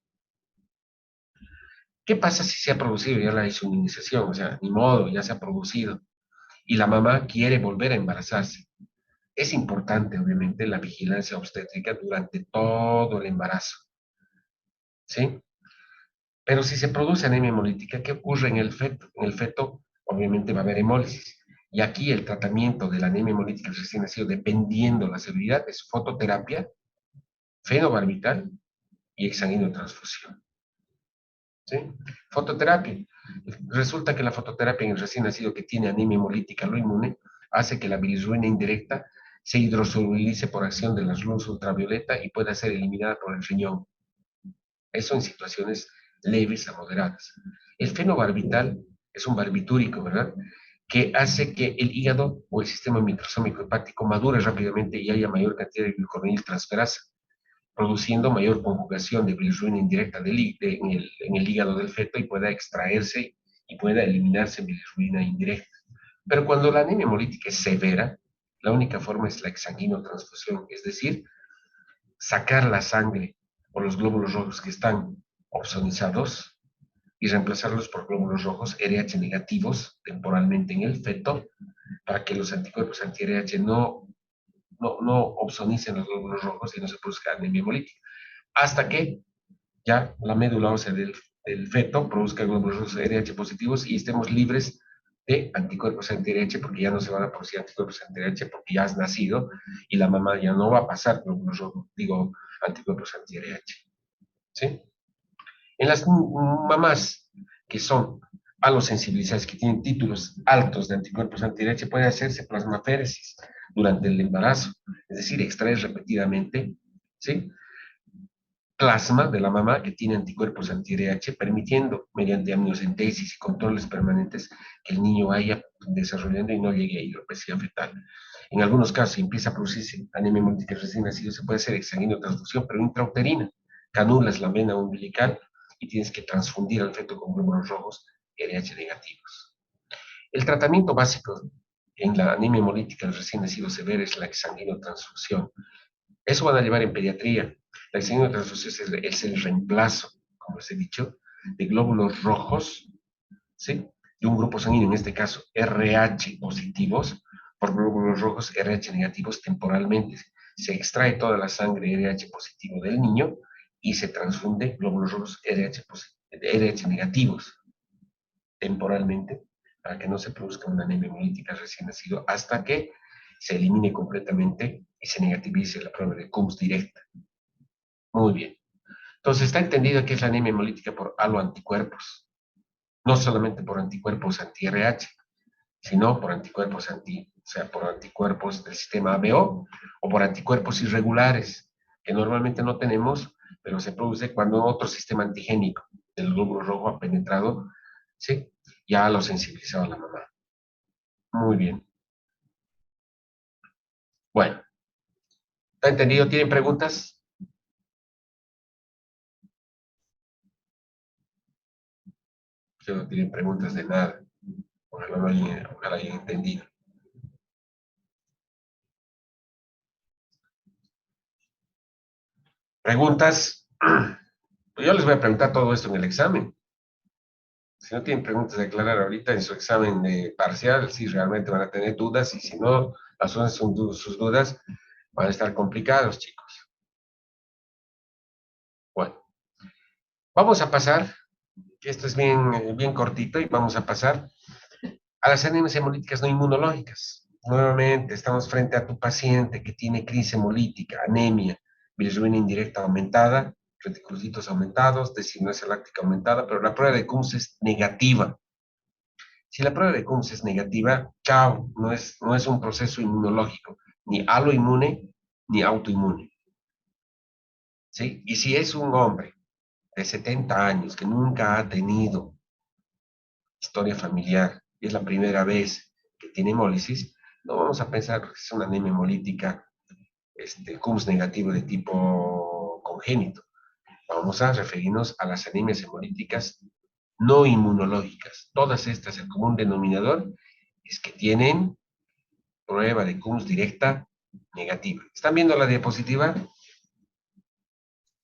A: ¿Qué pasa si se ha producido ya la inmunización? O sea, ni modo, ya se ha producido y la mamá quiere volver a embarazarse. Es importante, obviamente, la vigilancia obstétrica durante todo el embarazo, ¿sí? Pero si se produce anemia hemolítica, ¿qué ocurre en el feto? En el feto, obviamente, va a haber hemólisis. Y aquí el tratamiento de la anemia hemolítica recién nacido, dependiendo de la severidad, es fototerapia, fenobarbital y exsanguinotransfusión. ¿Sí? Fototerapia. Resulta que la fototerapia en el recién nacido que tiene anemia hemolítica lo inmune hace que la bilirrubina indirecta se hidrosolubilice por acción de las luz ultravioleta y pueda ser eliminada por el riñón. Eso en situaciones leves a moderadas. El fenobarbital es un barbitúrico, ¿verdad?, que hace que el hígado o el sistema microsómico hepático madure rápidamente y haya mayor cantidad de glucoronil transferasa, produciendo mayor conjugación de bilirrubina indirecta en el hígado del feto y pueda extraerse y pueda eliminarse bilirrubina indirecta. Pero cuando la anemia hemolítica es severa, la única forma es la exsanguinotransfusión, es decir, sacar la sangre o los glóbulos rojos que están opsonizados y reemplazarlos por glóbulos rojos RH negativos temporalmente en el feto para que los anticuerpos anti-RH no opsonicen los glóbulos rojos y no se produzca anemia hemolítica. Hasta que ya la médula ósea del feto produzca glóbulos rojos RH positivos y estemos libres de anticuerpos anti-RH porque ya no se van a producir anticuerpos anti-RH porque ya has nacido y la mamá ya no va a pasar glóbulos rojos, digo, anticuerpos anti-RH. ¿Sí? En las mamás que son halosensibilizadas, que tienen títulos altos de anticuerpos anti-RH, puede hacerse plasmaféresis durante el embarazo, es decir, extraer repetidamente, ¿sí?, plasma de la mamá que tiene anticuerpos anti-RH, permitiendo, mediante amniocentesis y controles permanentes, que el niño vaya desarrollando y no llegue a hidropesía fetal. En algunos casos, si empieza a producirse anemia hemolítica recién nacido, se puede hacer exsanguíneo transfusión, pero intrauterina. Canulas la vena umbilical y tienes que transfundir al feto con glóbulos rojos RH negativos. El tratamiento básico en la anemia hemolítica del recién nacido severa es la exsanguíneo transfusión. Eso van a llevar en pediatría. La exsanguíneo transfusión es el reemplazo, como les he dicho, de glóbulos rojos, ¿sí?, de un grupo sanguíneo, en este caso RH positivos, por glóbulos rojos RH negativos temporalmente. Se extrae toda la sangre RH positivo del niño y se transfunde glóbulos rojos RH negativos temporalmente para que no se produzca una anemia hemolítica recién nacido hasta que se elimine completamente y se negativice la prueba de Coombs directa. Muy bien. Entonces está entendido que es la anemia hemolítica por haloanticuerpos, no solamente por anticuerpos anti-RH, sino por anticuerpos por anticuerpos del sistema ABO o por anticuerpos irregulares, que normalmente no tenemos, pero se produce cuando otro sistema antigénico del glóbulo rojo ha penetrado, ¿sí?, ya lo sensibilizado a la mamá. Muy bien. Bueno, ¿está entendido? ¿Tienen preguntas? Yo no tienen preguntas de nada. Ojalá hayan entendido. ¿Preguntas? Pues yo les voy a preguntar todo esto en el examen. Si no tienen preguntas de aclarar ahorita en su examen parcial, si realmente van a tener dudas, y si no, sus dudas, van a estar complicados, chicos. Bueno, vamos a pasar, que esto es bien cortito, y vamos a pasar a las anemias hemolíticas no inmunológicas. Nuevamente, estamos frente a tu paciente que tiene crisis hemolítica, anemia, bilirrubina indirecta aumentada, reticulocitos aumentados, designasia láctica aumentada, pero la prueba de Coombs es negativa. Si la prueba de Coombs es negativa, chao, no es un proceso inmunológico, ni aloinmune ni autoinmune. ¿Sí? Y si es un hombre de 70 años que nunca ha tenido historia familiar y es la primera vez que tiene hemólisis, no vamos a pensar que es una anemia hemolítica Coombs negativo de tipo congénito. Vamos a referirnos a las anemias hemolíticas no inmunológicas. Todas estas, el común denominador es que tienen prueba de Coombs directa negativa. ¿Están viendo la diapositiva?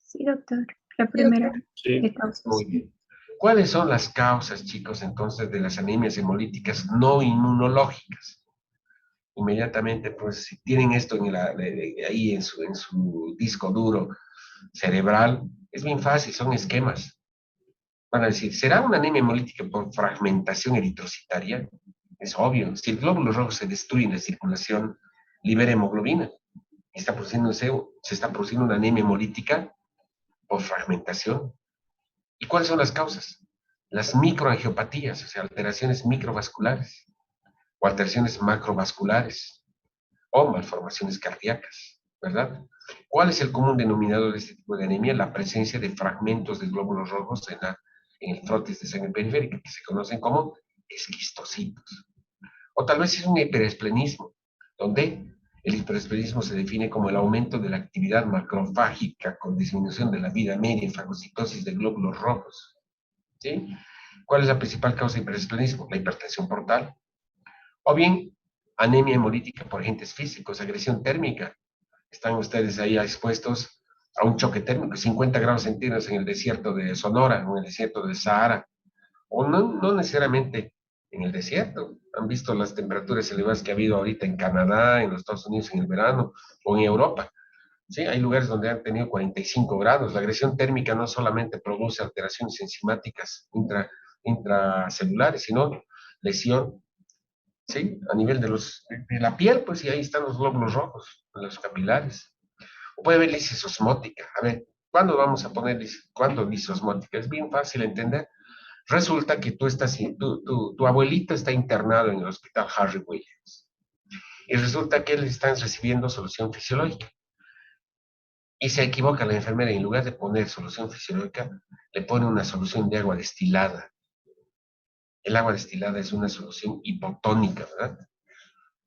B: Sí, doctor. La primera de causas.
A: Muy bien. ¿Cuáles son las causas, chicos, entonces, de las anemias hemolíticas no inmunológicas? Inmediatamente, pues, si tienen esto ahí en su disco duro cerebral, es bien fácil, son esquemas. Van a decir, ¿será una anemia hemolítica por fragmentación eritrocitaria? Es obvio. Si el glóbulo rojo se destruye en la circulación, libera hemoglobina. Se está produciendo una anemia hemolítica por fragmentación. ¿Y cuáles son las causas? Las microangiopatías, o sea, alteraciones microvasculares, o alteraciones macrovasculares, o malformaciones cardíacas, ¿verdad? ¿Cuál es el común denominador de este tipo de anemia? La presencia de fragmentos de glóbulos rojos en el frotis de sangre periférica, que se conocen como esquistocitos. O tal vez es un hiperesplenismo, donde el hiperesplenismo se define como el aumento de la actividad macrofágica con disminución de la vida media en fagocitosis de glóbulos rojos. ¿Sí? ¿Cuál es la principal causa de hiperesplenismo? La hipertensión portal. O bien, anemia hemolítica por agentes físicos, agresión térmica. Están ustedes ahí expuestos a un choque térmico, 50 grados centígrados en el desierto de Sonora, o en el desierto del Sahara, o no necesariamente en el desierto. Han visto las temperaturas elevadas que ha habido ahorita en Canadá, en los Estados Unidos en el verano, o en Europa. ¿Sí? Hay lugares donde han tenido 45 grados. La agresión térmica no solamente produce alteraciones enzimáticas intracelulares, sino lesión, ¿sí?, a nivel de la piel, pues, y ahí están los glóbulos rojos, los capilares. O puede haber lisis osmótica. A ver, ¿Cuándo vamos a poner, cuándo disosmótica? Es bien fácil entender. Resulta que tu abuelito está internado en el hospital Harry Williams. Y resulta que él está recibiendo solución fisiológica. Y se equivoca la enfermera, y en lugar de poner solución fisiológica, le pone una solución de agua destilada. El agua destilada es una solución hipotónica, ¿verdad?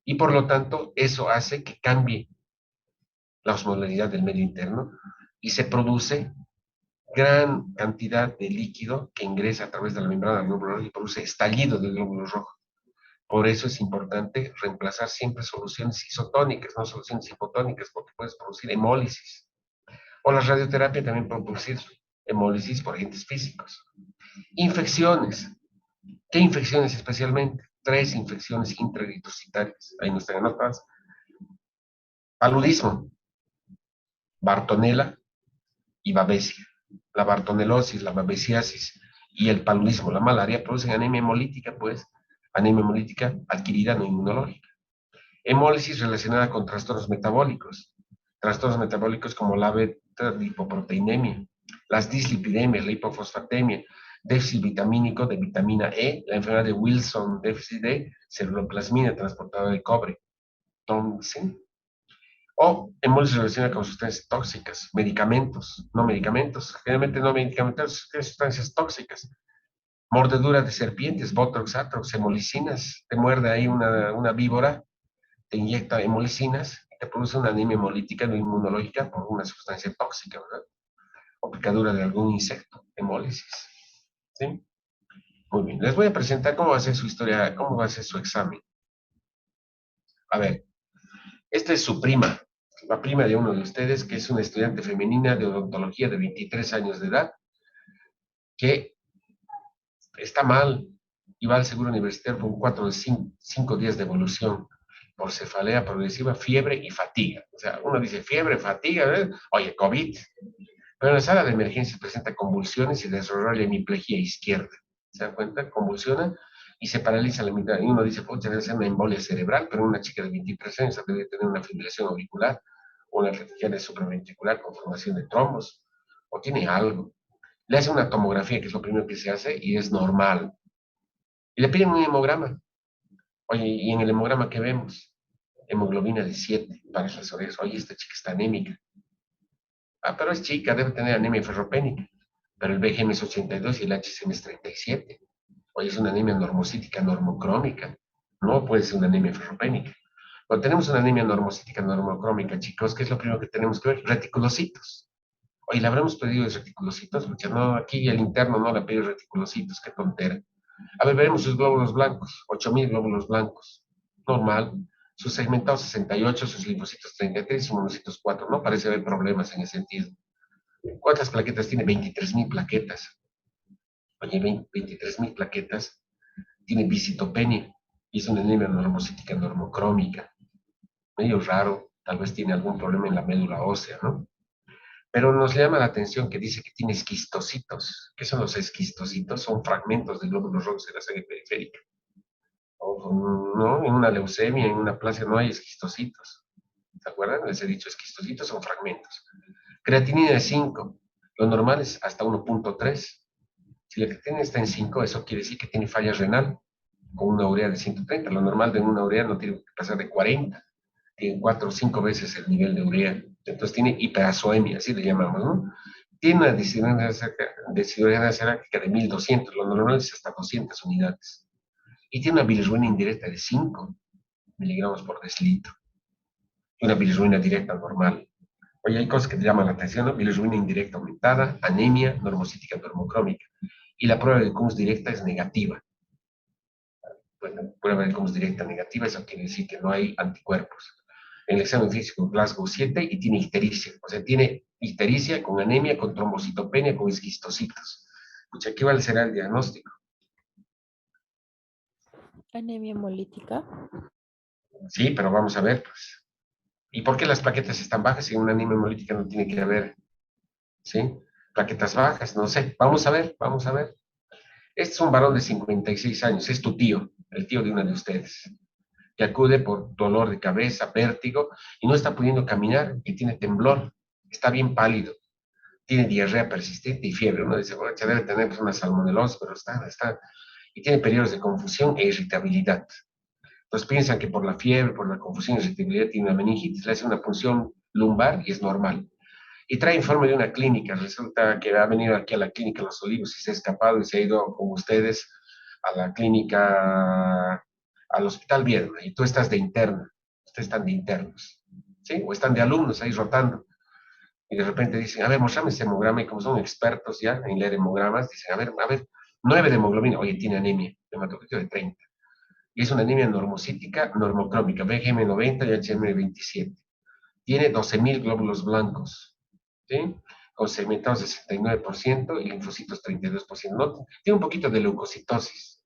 A: Y por lo tanto, eso hace que cambie la osmolaridad del medio interno y se produce gran cantidad de líquido que ingresa a través de la membrana del glóbulo rojo y produce estallido del glóbulo rojo. Por eso es importante reemplazar siempre soluciones isotónicas, no soluciones hipotónicas, porque puedes producir hemólisis. O la radioterapia también puede producir hemólisis por agentes físicos. Infecciones. ¿Qué infecciones especialmente? 3 infecciones intraeritrocitarias. Ahí no están anotadas. Paludismo, Bartonella y Babesia. La bartonelosis, la babesiasis y el paludismo, la malaria, producen anemia hemolítica, pues, anemia hemolítica adquirida no inmunológica. Hemólisis relacionada con trastornos metabólicos como la beta-lipoproteinemia, las dislipidemias, la hipofosfatemia, déficit vitamínico de vitamina E, la enfermedad de Wilson, déficit de ceruloplasmina transportadora de cobre. Entonces, o hemólisis relacionada con sustancias tóxicas, medicamentos, generalmente no medicamentos, sustancias tóxicas, mordedura de serpientes, botox, atrox, hemolicinas, te muerde ahí una víbora, te inyecta hemolicinas, te produce una anemia hemolítica no inmunológica por una sustancia tóxica, ¿verdad? O picadura de algún insecto, hemólisis. ¿Sí? Muy bien, les voy a presentar cómo va a ser su historia, cómo va a ser su examen. A ver, esta es su prima, la prima de uno de ustedes, que es una estudiante femenina de odontología de 23 años de edad, que está mal y va al seguro universitario con 4 de 5 días de evolución por cefalea progresiva, fiebre y fatiga. O sea, uno dice fiebre, fatiga, ¿eh? Oye, COVID. Pero en la sala de emergencia presenta convulsiones y desarrolla hemiplegia izquierda. ¿Se dan cuenta? Convulsiona y se paraliza la mitad. Y uno dice, puede debe ser una embolia cerebral, pero una chica de 23 años debe tener una fibrilación auricular, una reticulada supraventricular con formación de trombos, o tiene algo. Le hacen una tomografía, que es lo primero que se hace, y es normal. Y le piden un hemograma. Oye, y en el hemograma, ¿qué vemos? Hemoglobina de 7 para las orejas. Oye, esta chica está anémica. Ah, pero es chica, debe tener anemia ferropénica. Pero el BGM es 82 y el HCM es 37. Oye, es una anemia normocítica normocrómica. No puede ser una anemia ferropénica. Cuando tenemos una anemia normocítica normocrómica, chicos, ¿qué es lo primero que tenemos que ver? Reticulocitos. Oye, ¿le habremos pedido de reticulocitos? Porque no, aquí el interno no le pide reticulocitos, qué tontera. A ver, veremos sus glóbulos blancos, 8.000 glóbulos blancos, normal. Sus segmentados 68, sus linfocitos 33, sus monocitos 4. No parece haber problemas en ese sentido. ¿Cuántas plaquetas tiene? 23.000 plaquetas. Oye, 23.000 plaquetas. Tiene visitopenia y es una anemia normocítica normocrómica. Medio raro, tal vez tiene algún problema en la médula ósea, ¿no? Pero nos llama la atención que dice que tiene esquistocitos. ¿Qué son los esquistocitos? Son fragmentos de glóbulos rojos de la sangre periférica. ¿No? En una leucemia, en una plasia, no hay esquistocitos. ¿Se acuerdan? Les he dicho, esquistocitos son fragmentos. Creatinina de 5. Lo normal es hasta 1.3. Si la creatinina está en 5, eso quiere decir que tiene falla renal, con una urea de 130. Lo normal de una urea no tiene que pasar de 40. Tiene 4 o 5 veces el nivel de urea. Entonces tiene hiperazoemia, así le llamamos, ¿no? Tiene una deshidrogenasa cerámica de 1200. Lo normal es hasta 200 unidades. Y tiene una bilirruina indirecta de 5 miligramos por decilitro. Y una bilirruina directa normal. Oye, hay cosas que te llaman la atención, ¿no? Bilirruina indirecta aumentada, anemia, normocítica normocrómica. Y la prueba de CUMS directa es negativa. Bueno, prueba de CUMS directa negativa, eso quiere decir que no hay anticuerpos. En el examen físico, Glasgow 7 y tiene ictericia. O sea, tiene ictericia con anemia, con trombocitopenia, con esquistocitos. Pucha, ¿qué vale será el diagnóstico?
C: Anemia hemolítica.
A: Sí, pero vamos a ver, pues. ¿Y por qué las plaquetas están bajas si una anemia hemolítica no tiene que haber, ¿sí? Plaquetas bajas, no sé. Vamos a ver, vamos a ver. Este es un varón de 56 años, es tu tío, el tío de una de ustedes, que acude por dolor de cabeza, vértigo, y no está pudiendo caminar y tiene temblor. Está bien pálido. tiene diarrea persistente y fiebre. Uno dice, bueno, ya debe tener pues, una salmonelosis, pero está. Y tiene periodos de confusión e irritabilidad. Entonces piensan que por la fiebre, por la confusión e irritabilidad tiene una meningitis, le hace una punción lumbar y es normal. Y trae informe de una clínica. Resulta que ha venido aquí a la clínica Los Olivos y se ha escapado y se ha ido con ustedes a la clínica, al Hospital Viedma, y tú estás de interna, ustedes están de internos, ¿sí? O están de alumnos ahí rotando. Y de repente dicen, a ver, mostrame ese hemograma, y como son expertos ya en leer hemogramas, dicen, a ver, 9 de hemoglobina, oye, tiene anemia, hematocrito de 30. Y es una anemia normocítica, normocrómica, BGM 90 y HM 27. Tiene 12.000 glóbulos blancos, ¿sí? Con segmentados 69% y linfocitos 32%. ¿No? Tiene un poquito de leucocitosis.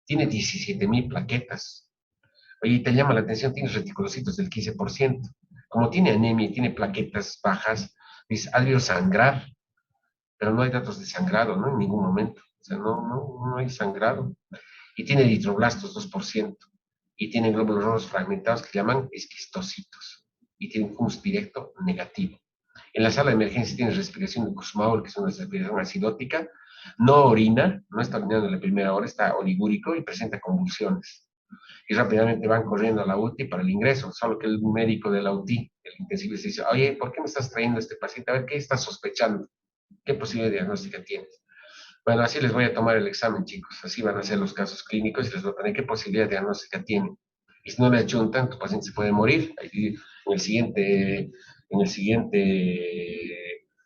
A: Tiene 17.000 plaquetas. Oye, te llama la atención, tiene reticulocitos del 15%. Como tiene anemia y tiene plaquetas bajas, dice, ha debido sangrar, pero no hay datos de sangrado, ¿no? En ningún momento. O sea, no hay sangrado. Y tiene eritroblastos 2%. Y tiene glóbulos rojos fragmentados que llaman esquistocitos. Y tiene un CUMS directo negativo. En la sala de emergencia tiene respiración de Kussmaul, que es una respiración acidótica. No orina, no está orinando en la primera hora, está oligúrico y presenta convulsiones. Y rápidamente van corriendo a la UTI para el ingreso, solo que el médico de la UTI, el intensivista, dice, oye, ¿por qué me estás trayendo a este paciente? A ver, ¿qué estás sospechando? ¿Qué posible diagnóstica tienes? Bueno, así les voy a tomar el examen, chicos. Así van a ser los casos clínicos y les voy a poner qué posibilidad diagnóstica tienen. Y si no le achuntan, tu paciente se puede morir. Ahí, en el siguiente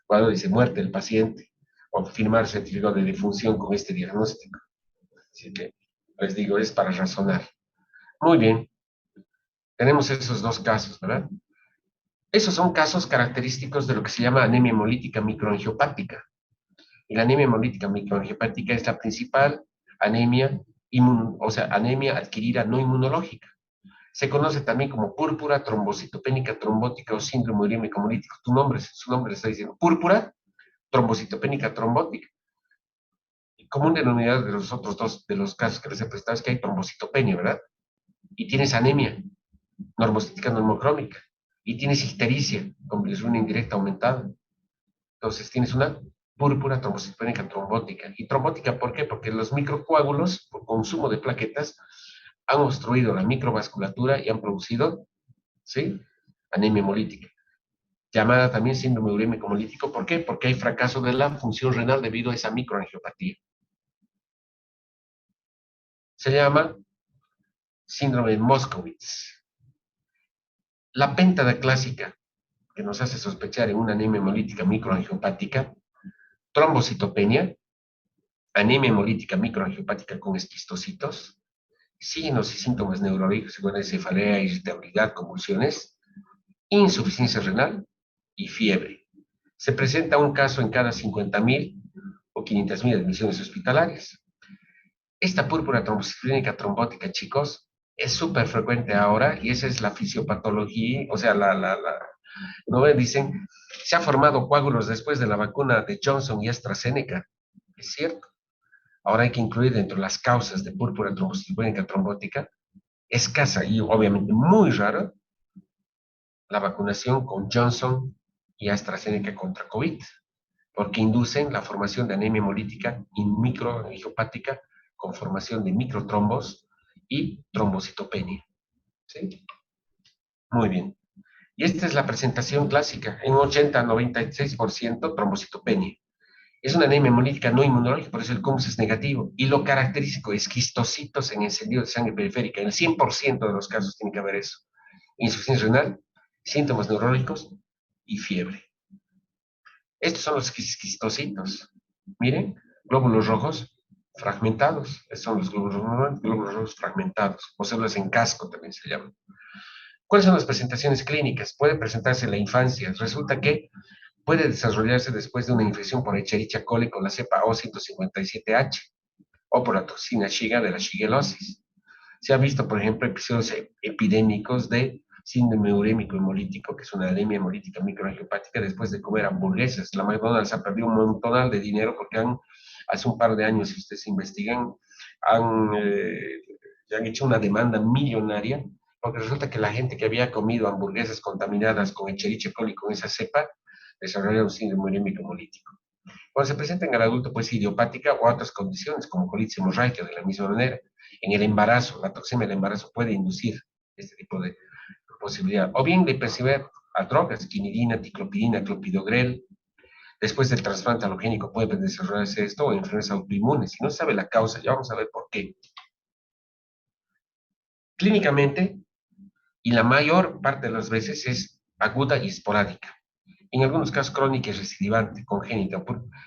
A: cuadro dice muerte del paciente o firmar certificado de defunción con este diagnóstico. Así que les digo, es para razonar. Muy bien, tenemos esos dos casos, ¿verdad? Esos son casos característicos de lo que se llama anemia hemolítica microangiopática. Y la anemia hemolítica microangiopática es la principal anemia, o sea, anemia adquirida no inmunológica. Se conoce también como púrpura trombocitopénica trombótica o síndrome urémico hemolítico. Su nombre le está diciendo púrpura trombocitopénica trombótica. El común denominador de los otros dos de los casos que les he presentado es que hay trombocitopenia, ¿verdad? Y tienes anemia normocítica normocrómica. Y tienes ictericia con bilirrubina indirecta aumentada. Entonces tienes una púrpura trombocitopénica trombótica. ¿Y trombótica por qué? Porque los microcoágulos, por consumo de plaquetas, han obstruido la microvasculatura y han producido, ¿sí?, anemia hemolítica. Llamada también síndrome urémico hemolítico. ¿Por qué? Porque hay fracaso de la función renal debido a esa microangiopatía. Se llama síndrome de Moskowitz. La pentada clásica que nos hace sospechar en una anemia hemolítica microangiopática, trombocitopenia, anemia hemolítica microangiopática con esquistocitos, signos y síntomas neurológicos, igual cefalea, irritabilidad, convulsiones, insuficiencia renal y fiebre. Se presenta un caso en cada 50.000 o 500.000 admisiones hospitalarias. Esta púrpura trombocitopénica trombótica, chicos, es súper frecuente ahora y esa es la fisiopatología, o sea, ¿no ven? Dicen, se han formado coágulos después de la vacuna de Johnson y AstraZeneca. Es cierto. Ahora hay que incluir dentro de las causas de púrpura trombocitopénica trombótica, escasa y obviamente muy rara, la vacunación con Johnson y AstraZeneca contra COVID, porque inducen la formación de anemia hemolítica microangiopática con formación de microtrombos y trombocitopenia. ¿Sí? Muy bien. Y esta es la presentación clásica, en 80-96% trombocitopenia. Es una anemia hemolítica no inmunológica, por eso el CUMS es negativo. Y lo característico es esquistocitos en encendido de sangre periférica. En el 100% de los casos tiene que haber eso. Insuficiencia renal, síntomas neurológicos y fiebre. Estos son los esquistocitos. Miren, glóbulos rojos fragmentados. Estos son los glóbulos rojos fragmentados. O células en casco también se llaman. ¿Cuáles son las presentaciones clínicas? Puede presentarse en la infancia. Resulta que puede desarrollarse después de una infección por Escherichia coli con la cepa O157H o por la toxina Shiga de la shigelosis. Se ha visto, por ejemplo, episodios epidémicos de síndrome urémico hemolítico, que es una anemia hemolítica microangiopática, después de comer hamburguesas. La McDonald's ha perdido un montonal de dinero porque hace un par de años, si ustedes investigan, han hecho una demanda millonaria, porque resulta que la gente que había comido hamburguesas contaminadas con Escherichia coli, con esa cepa, desarrollar un síndrome urémico hemolítico. Cuando se presenta en el adulto, puede ser idiopática o otras condiciones, como colitis hemorrágica, de la misma manera. En el embarazo, la toxemia del embarazo puede inducir este tipo de posibilidad. O bien de percibir a drogas, quinidina, ticlopidina, clopidogrel. Después del trasplante halogénico puede desarrollarse esto o enfermedades autoinmunes. Si no se sabe la causa, ya vamos a ver por qué. Clínicamente, y la mayor parte de las veces es aguda y esporádica. En algunos casos crónica y recidivante, congénita,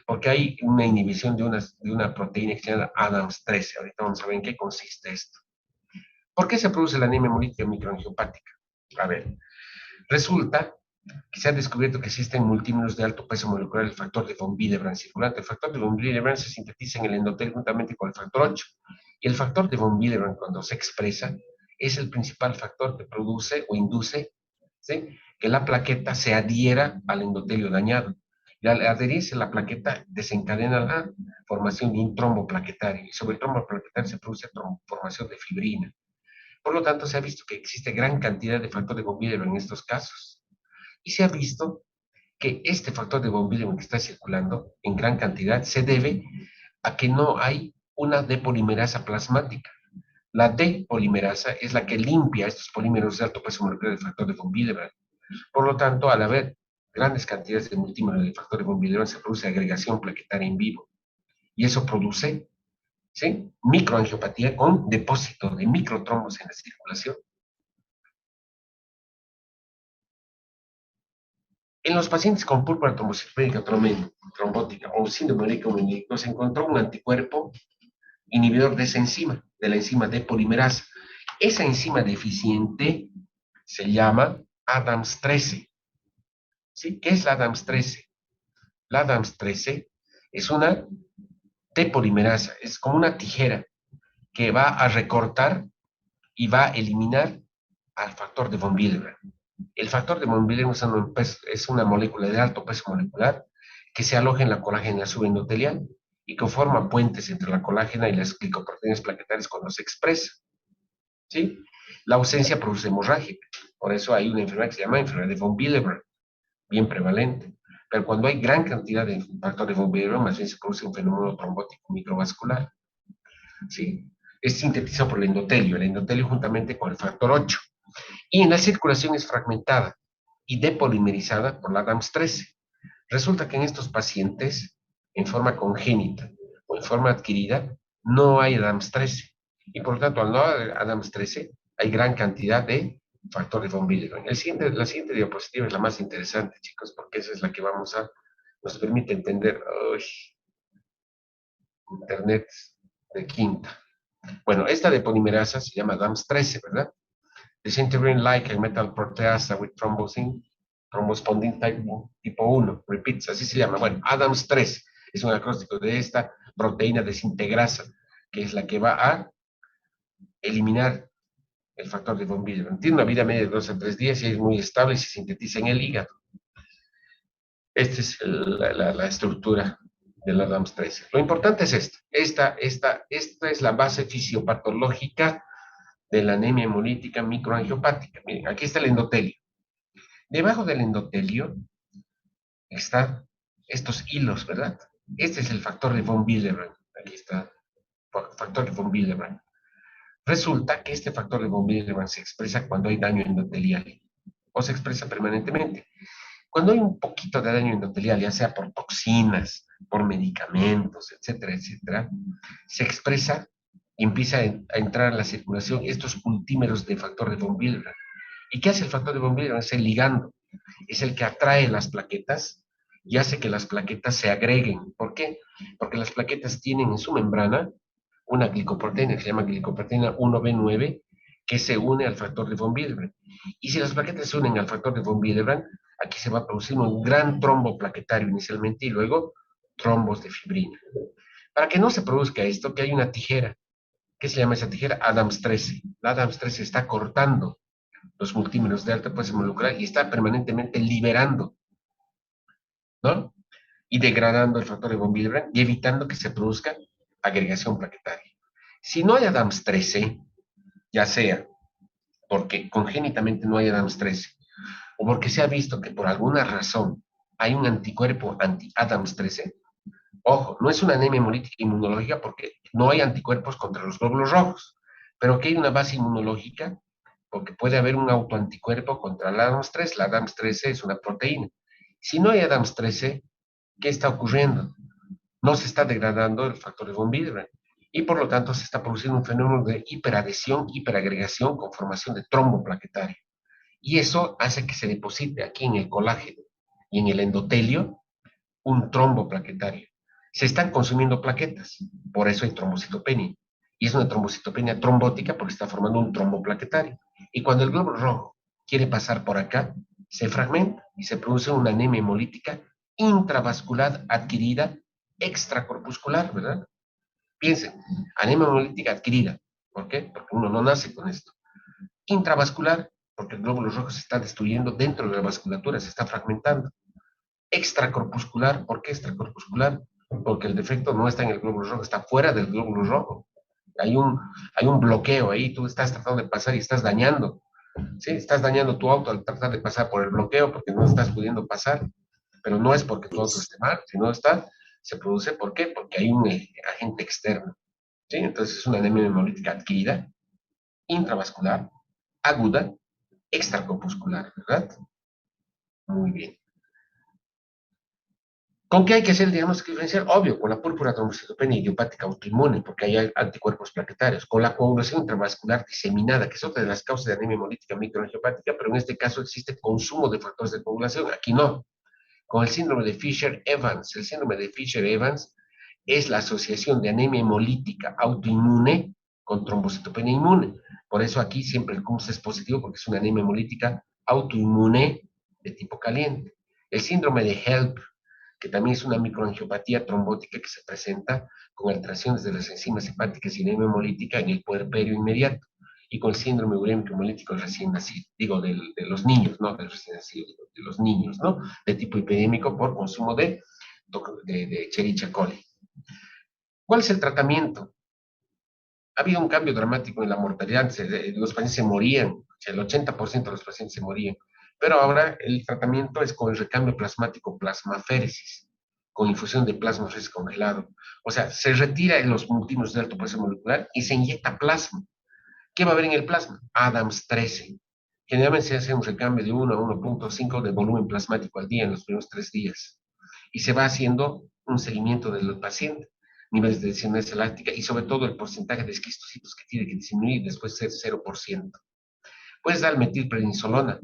A: porque hay una inhibición de una proteína que se llama ADAMS13. Ahorita vamos a ver en qué consiste esto. ¿Por qué se produce la anemia hemolítica microangiopática? A ver, resulta que se ha descubierto que existen multímeros de alto peso molecular del factor de von Willebrand circulante. El factor de von Willebrand se sintetiza en el endotelio juntamente con el factor 8. Y el factor de von Willebrand, cuando se expresa, es el principal factor que produce o induce, ¿sí?, que la plaqueta se adhiera al endotelio dañado. Y al adherirse la plaqueta desencadena la formación de un trombo plaquetario. Y sobre el trombo plaquetario se produce formación de fibrina. Por lo tanto, se ha visto que existe gran cantidad de factor de von Willebrand en estos casos. Y se ha visto que este factor de von Willebrand que está circulando en gran cantidad se debe a que no hay una depolimerasa plasmática. La depolimerasa es la que limpia estos polímeros de alto peso molecular del factor de von Willebrand. Por lo tanto, al haber grandes cantidades de multímeros del factor de von Willebrand, se produce agregación plaquetaria en vivo. Y eso produce, ¿sí?, microangiopatía con depósito de microtrombos en la circulación. En los pacientes con púrpura trombocitopénica trombótica o síndrome urémico hemolítico se encontró un anticuerpo inhibidor de esa enzima, de la enzima de polimerasa. Esa enzima deficiente se llama ADAMS13. ¿Sí? ¿Qué es la ADAMS13? La ADAMS13 es una depolimerasa, es como una tijera que va a recortar y va a eliminar al factor de von Willebrand. El factor de von Willebrand es una molécula de alto peso molecular que se aloja en la colágena subendotelial y que forma puentes entre la colágena y las glicoproteínas plaquetarias cuando se expresa. ¿Sí? La ausencia produce hemorragia. Por eso hay una enfermedad que se llama enfermedad de von Willebrand, bien prevalente. Pero cuando hay gran cantidad de factor de von Willebrand, más bien se produce un fenómeno trombótico microvascular. ¿Sí? Es sintetizado por el endotelio juntamente con el factor 8. Y en la circulación es fragmentada y depolimerizada por la ADAMS13. Resulta que en estos pacientes, en forma congénita o en forma adquirida, no hay ADAMS13. Y por lo tanto, al no haber ADAMS13, hay gran cantidad de factor de von Willebrand. La siguiente diapositiva es la más interesante, chicos, porque esa es la que nos permite entender Internet de quinta. Bueno, esta de polimerasa se llama ADAMS13, ¿verdad? Disintegrating like a metal proteasa with thrombospondin tipo 1, repeats, así se llama. Bueno, ADAMS3 es un acróstico de esta proteína desintegrasa, que es la que va a eliminar el factor de von Willebrand. Tiene una vida media de 2 a 3 días y es muy estable y se sintetiza en el hígado. Esta es la estructura del ADAMS3. Lo importante es esta es la base fisiopatológica de la anemia hemolítica microangiopática. Miren, aquí está el endotelio. Debajo del endotelio están estos hilos, ¿verdad? Este es el factor de von Willebrand. Aquí está, factor de von Willebrand. Resulta que este factor de von Willebrand se expresa cuando hay daño endotelial o se expresa permanentemente. Cuando hay un poquito de daño endotelial, ya sea por toxinas, por medicamentos, etcétera, etcétera, se expresa y empieza a entrar en la circulación estos multímeros de factor de von Willebrand. ¿Y qué hace el factor de von Willebrand? Es el ligando, es el que atrae las plaquetas y hace que las plaquetas se agreguen. ¿Por qué? Porque las plaquetas tienen en su membrana una glicoproteína que se llama glicoproteína 1B9 que se une al factor de von Willebrand. Y si las plaquetas se unen al factor de von Willebrand, aquí se va a producir un gran trombo plaquetario inicialmente y luego trombos de fibrina. Para que no se produzca esto, que hay una tijera. ¿Qué se llama esa tijera? ADAMS13. La ADAMS13 está cortando los multímeros de alto peso molecular y está permanentemente liberando, ¿no?, y degradando el factor de von Willebrand y evitando que se produzca agregación plaquetaria. Si no hay ADAMS13, ya sea porque congénitamente no hay ADAMS13 o porque se ha visto que por alguna razón hay un anticuerpo anti-ADAMS13. Ojo, no es una anemia hemolítica inmunológica porque no hay anticuerpos contra los glóbulos rojos, pero que hay una base inmunológica porque puede haber un autoanticuerpo contra la ADAMS13. La ADAMS13 es una proteína. Si no hay ADAMS13, ¿qué está ocurriendo? No se está degradando el factor de von Willebrand y por lo tanto se está produciendo un fenómeno de hiperadhesión, hiperagregación con formación de trombo plaquetario. Y eso hace que se deposite aquí en el colágeno y en el endotelio un trombo plaquetario. Se están consumiendo plaquetas, por eso hay trombocitopenia. Y es una trombocitopenia trombótica porque está formando un trombo plaquetario. Y cuando el glóbulo rojo quiere pasar por acá, se fragmenta y se produce una anemia hemolítica intravascular adquirida extracorpuscular, ¿verdad? Piensen, anemia hemolítica adquirida. ¿Por qué? Porque uno no nace con esto. Intravascular, porque el glóbulo rojo se está destruyendo dentro de la vasculatura, se está fragmentando. Extracorpuscular, ¿por qué extracorpuscular? Porque el defecto no está en el glóbulo rojo, está fuera del glóbulo rojo. Hay un bloqueo ahí, tú estás tratando de pasar y estás dañando. ¿Sí? Estás dañando tu auto al tratar de pasar por el bloqueo porque no estás pudiendo pasar. Pero no es porque tu auto esté mal, sino se produce, ¿por qué? Porque hay un agente externo. ¿Sí? Entonces es una anemia hemolítica adquirida, intravascular, aguda, extracorpuscular, ¿verdad? Muy bien. ¿Con qué hay que hacer el diagnóstico diferencial? Obvio, con la púrpura trombocitopenia idiopática autoinmune, porque hay anticuerpos plaquetarios, con la coagulación intravascular diseminada, que es otra de las causas de anemia hemolítica microangiopática, pero en este caso existe consumo de factores de coagulación, aquí no. Con el síndrome de Fisher-Evans, el síndrome de Fisher-Evans es la asociación de anemia hemolítica autoinmune con trombocitopenia inmune. Por eso aquí siempre el CUMS es positivo, porque es una anemia hemolítica autoinmune de tipo caliente. El síndrome de HELP, que también es una microangiopatía trombótica que se presenta con alteraciones de las enzimas hepáticas y anemia hemolítica en el puerperio inmediato, y con el síndrome urémico hemolítico recién nacido, digo, de los niños, no del recién nacido, digo, de los niños, ¿no? De tipo epidémico por consumo de Escherichia coli. ¿Cuál es el tratamiento? Ha habido un cambio dramático en la mortalidad, los pacientes se morían, el 80% de los pacientes se morían, pero ahora el tratamiento es con el recambio plasmático plasmaféresis, con infusión de plasmaféresis congelado. O sea, se retira en los multímeros de alto peso molecular y se inyecta plasma. ¿Qué va a haber en el plasma? ADAMS13. Generalmente se hace un recambio de 1 a 1.5 de volumen plasmático al día en los primeros 3 días. Y se va haciendo un seguimiento del paciente, niveles de densidad láctica y sobre todo el porcentaje de esquistocitos que tiene que disminuir después de ser 0%. Puedes dar metilprednisolona.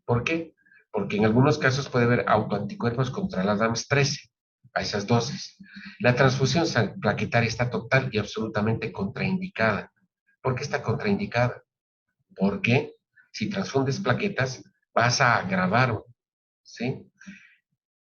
A: ¿Por qué? Porque en algunos casos puede haber autoanticuerpos contra la ADAMS13 a esas dosis. La transfusión plaquetaria está total y absolutamente contraindicada. ¿Por qué está contraindicada? Porque si transfundes plaquetas vas a agravar, ¿sí?,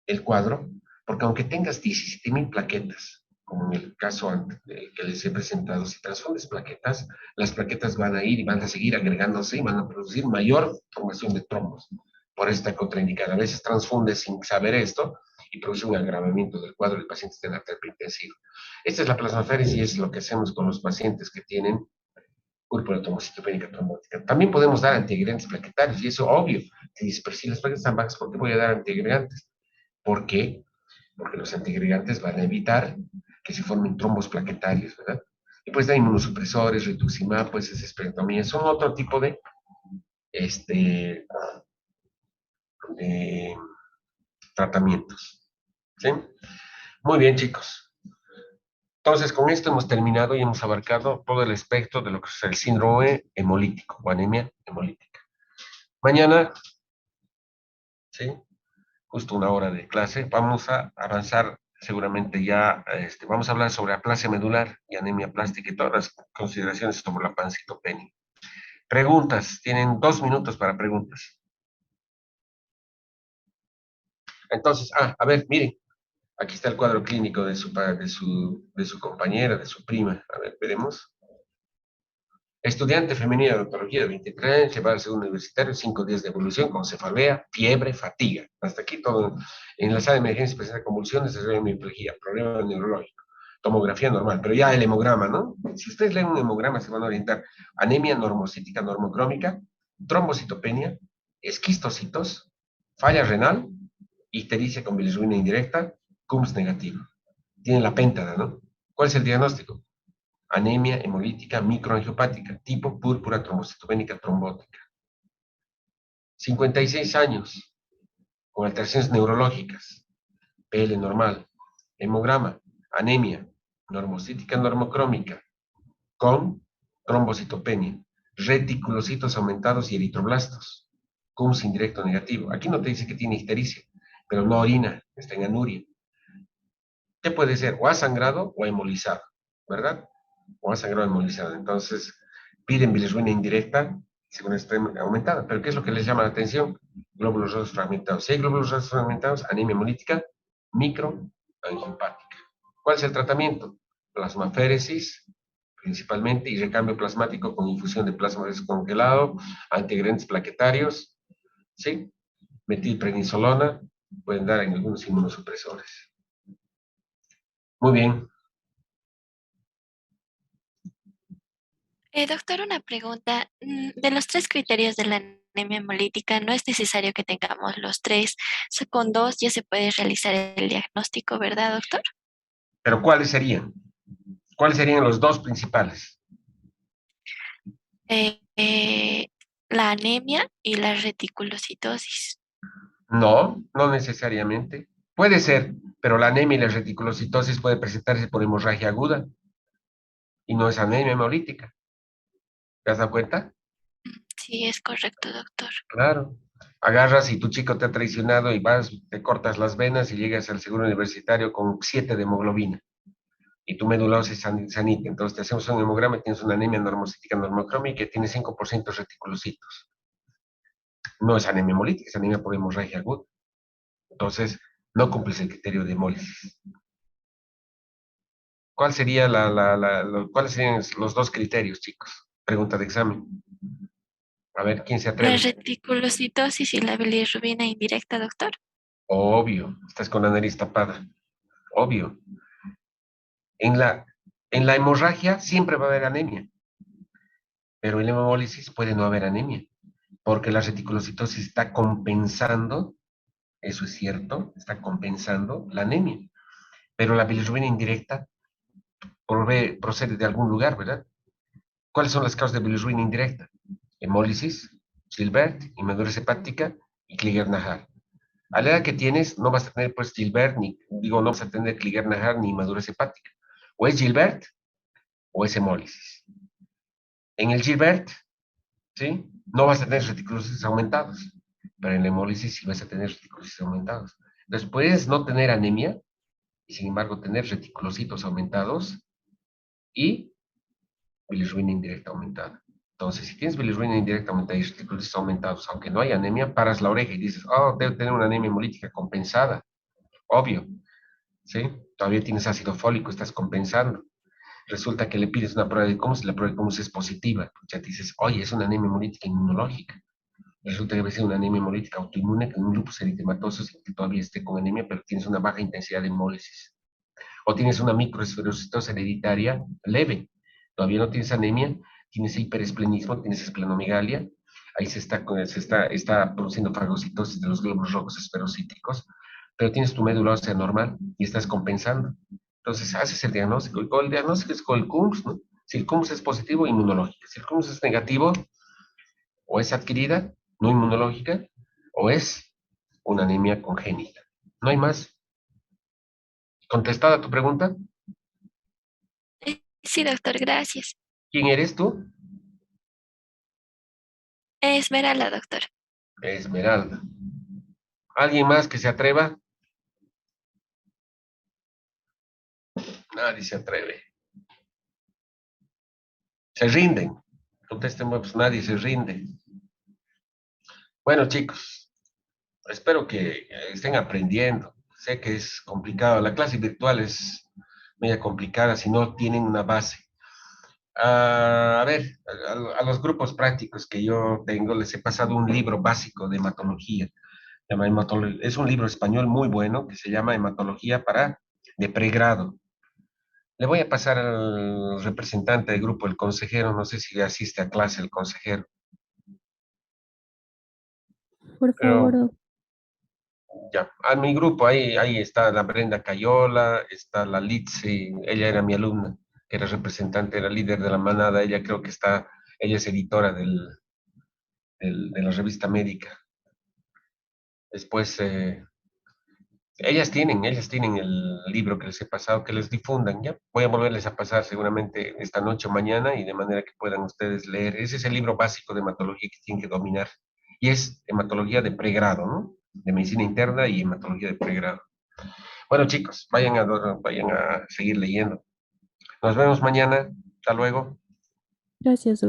A: el cuadro, porque aunque tengas 17,000 plaquetas, como en el caso que les he presentado, si transfundes plaquetas, las plaquetas van a ir y van a seguir agregándose y van a producir mayor formación de trombos. Por esta contraindicada. A veces transfundes sin saber esto y produce un agravamiento del cuadro del paciente está en terapia intensiva. Esta es la plasmaféresis y es lo que hacemos con los pacientes que tienen púrpura trombocitopénica trombótica. También podemos dar antiagregantes plaquetarios y eso obvio. Si dices, pero si las plaquetas están bajas, ¿por qué voy a dar antiagregantes? ¿Por qué? Porque los antiagregantes van a evitar que se formen trombos plaquetarios, ¿verdad? Y pues da inmunosupresores, rituximab, pues es espectrotomía, son otro tipo de tratamientos. ¿Sí? Muy bien, chicos. Entonces, con esto hemos terminado y hemos abarcado todo el espectro de lo que es el síndrome hemolítico o anemia hemolítica. Mañana, ¿sí?, justo una hora de clase, vamos a avanzar seguramente ya, vamos a hablar sobre aplasia medular y anemia plástica y todas las consideraciones sobre la pancitopenia. Preguntas, tienen 2 minutos para preguntas. Entonces, a ver, miren, aquí está el cuadro clínico de su compañera, de su prima. A ver, veremos. Estudiante femenina de odontología de 23 años, llevar al segundo universitario, 5 días de evolución con cefalea, fiebre, fatiga. Hasta aquí todo. En la sala de emergencia presenta convulsiones, desarrollo de miopatía, problema neurológico, tomografía normal, pero ya el hemograma, ¿no? Si ustedes leen un hemograma se van a orientar anemia normocítica normocrómica, trombocitopenia, esquistocitos, falla renal ictericia con bilirrubina indirecta, CUMS negativo. Tiene la péntada, ¿no? ¿Cuál es el diagnóstico? Anemia hemolítica microangiopática, tipo púrpura trombocitopénica trombótica. 56 años, con alteraciones neurológicas, PL normal, hemograma, anemia, normocítica normocrómica, con trombocitopenia, reticulocitos aumentados y eritroblastos, CUMS indirecto negativo. Aquí no te dice que tiene ictericia, pero no orina, está en anuria. ¿Qué puede ser? O ha sangrado o hemolizado, ¿verdad? O ha sangrado o hemolizado. Entonces, piden bilirrubina indirecta según está aumentada. ¿Pero qué es lo que les llama la atención? Glóbulos rojos fragmentados. Si hay glóbulos rojos fragmentados, anemia hemolítica microangiopática. ¿Cuál es el tratamiento? Plasmaféresis, principalmente, y recambio plasmático con infusión de plasma descongelado, antiagregantes plaquetarios, ¿sí? Metilprednisolona, pueden dar en algunos inmunosupresores. Muy bien.
D: Doctor, una pregunta. De los tres criterios de la anemia hemolítica, no es necesario que tengamos los tres. Con dos ya se puede realizar el diagnóstico, ¿verdad, doctor?
A: ¿Pero cuáles serían? ¿Cuáles serían los dos principales?
D: Eh, eh, la anemia y la reticulocitosis.
A: No, no necesariamente. Puede ser, pero la anemia y la reticulocitosis puede presentarse por hemorragia aguda y no es anemia hemolítica. ¿Te has dado cuenta?
D: Sí, es correcto, doctor.
A: Claro. Agarras y tu chico te ha traicionado y vas, te cortas las venas y llegas al seguro universitario con 7 de hemoglobina y tu médula ósea es sanita. Entonces te hacemos un hemograma y tienes una anemia normocítica normocrómica que tiene 5% reticulocitos. No es anemia hemolítica, es anemia por hemorragia aguda. Entonces, no cumples el criterio de hemólisis. ¿Cuál sería ¿Cuáles serían los dos criterios, chicos? Pregunta de examen. A ver, ¿quién se
D: La
A: atreve?
D: reticulocitosis y la bilirrubina indirecta, doctor.
A: Obvio, estás con la nariz tapada. Obvio. En la, en la hemorragia siempre va a haber anemia, pero en la hemólisis puede no haber anemia, porque la reticulocitosis está compensando, eso es cierto, está compensando la anemia. Pero la bilirrubina indirecta procede de algún lugar, ¿verdad? ¿Cuáles son las causas de bilirrubina indirecta? Hemólisis, Gilbert, inmadurez hepática y Klinger-Nahar. A la edad que tienes, no vas a tener pues Gilbert, no vas a tener Klinger-Nahar ni inmadurez hepática. O es Gilbert o es hemólisis. En el Gilbert, ¿sí? No vas a tener reticulocitos aumentados, pero en la hemólisis sí vas a tener reticulocitos aumentados. Entonces, puedes no tener anemia y sin embargo tener reticulocitos aumentados y bilirrubina indirecta aumentada. Entonces, si tienes bilirrubina indirecta aumentada y reticulocitos aumentados, aunque no hay anemia, paras la oreja y dices, oh, debe tener una anemia hemolítica compensada. Obvio, ¿sí? Todavía tienes ácido fólico, estás compensando. Resulta que le pides una prueba de CUMS y la prueba de CUMS es positiva. Ya te dices, oye, es una anemia hemolítica inmunológica. Resulta que debe ser una anemia hemolítica autoinmune con un lupus eritematoso sin que todavía esté con anemia, pero tienes una baja intensidad de hemólisis. O tienes una microesferocitosis hereditaria leve. Todavía no tienes anemia, tienes hiperesplenismo, tienes esplenomegalia. Ahí está produciendo fagocitosis de los glóbulos rojos esferocíticos, pero tienes tu médula ósea normal y estás compensando. Entonces haces el diagnóstico. Y con el diagnóstico es con el CUMS, ¿no? Si el CUMS es positivo, inmunológico. Si el CUMS es negativo, o es adquirida, no inmunológica, o es una anemia congénita. No hay más. ¿Contestada tu pregunta?
D: Sí, doctor, gracias.
A: ¿Quién eres tú?
D: Esmeralda, doctor.
A: Esmeralda. ¿Alguien más que se atreva? Nadie se atreve. Se rinden. Contesten, pues nadie se rinde. Bueno, chicos, espero que estén aprendiendo. Sé que es complicado. La clase virtual es media complicada si no tienen una base. A ver, los grupos prácticos que yo tengo les he pasado un libro básico de hematología. Es un libro español muy bueno que se llama Hematología de pregrado. Le voy a pasar al representante del grupo, el consejero, no sé si asiste a clase el consejero.
C: Por favor,
A: Pero, Ya, a mi grupo, ahí está la Brenda Cayola, está la Litsi, ella era mi alumna, que era representante, era líder de la manada, ella creo que está, ella es editora de la revista médica. Después, ellas tienen el libro que les he pasado, que les difundan, ¿ya? Voy a volverles a pasar seguramente esta noche o mañana y de manera que puedan ustedes leer. Ese es el libro básico de hematología que tienen que dominar. Y es hematología de pregrado, ¿no? De medicina interna y hematología de pregrado. Bueno, chicos, vayan a seguir leyendo. Nos vemos mañana. Hasta luego.
C: Gracias.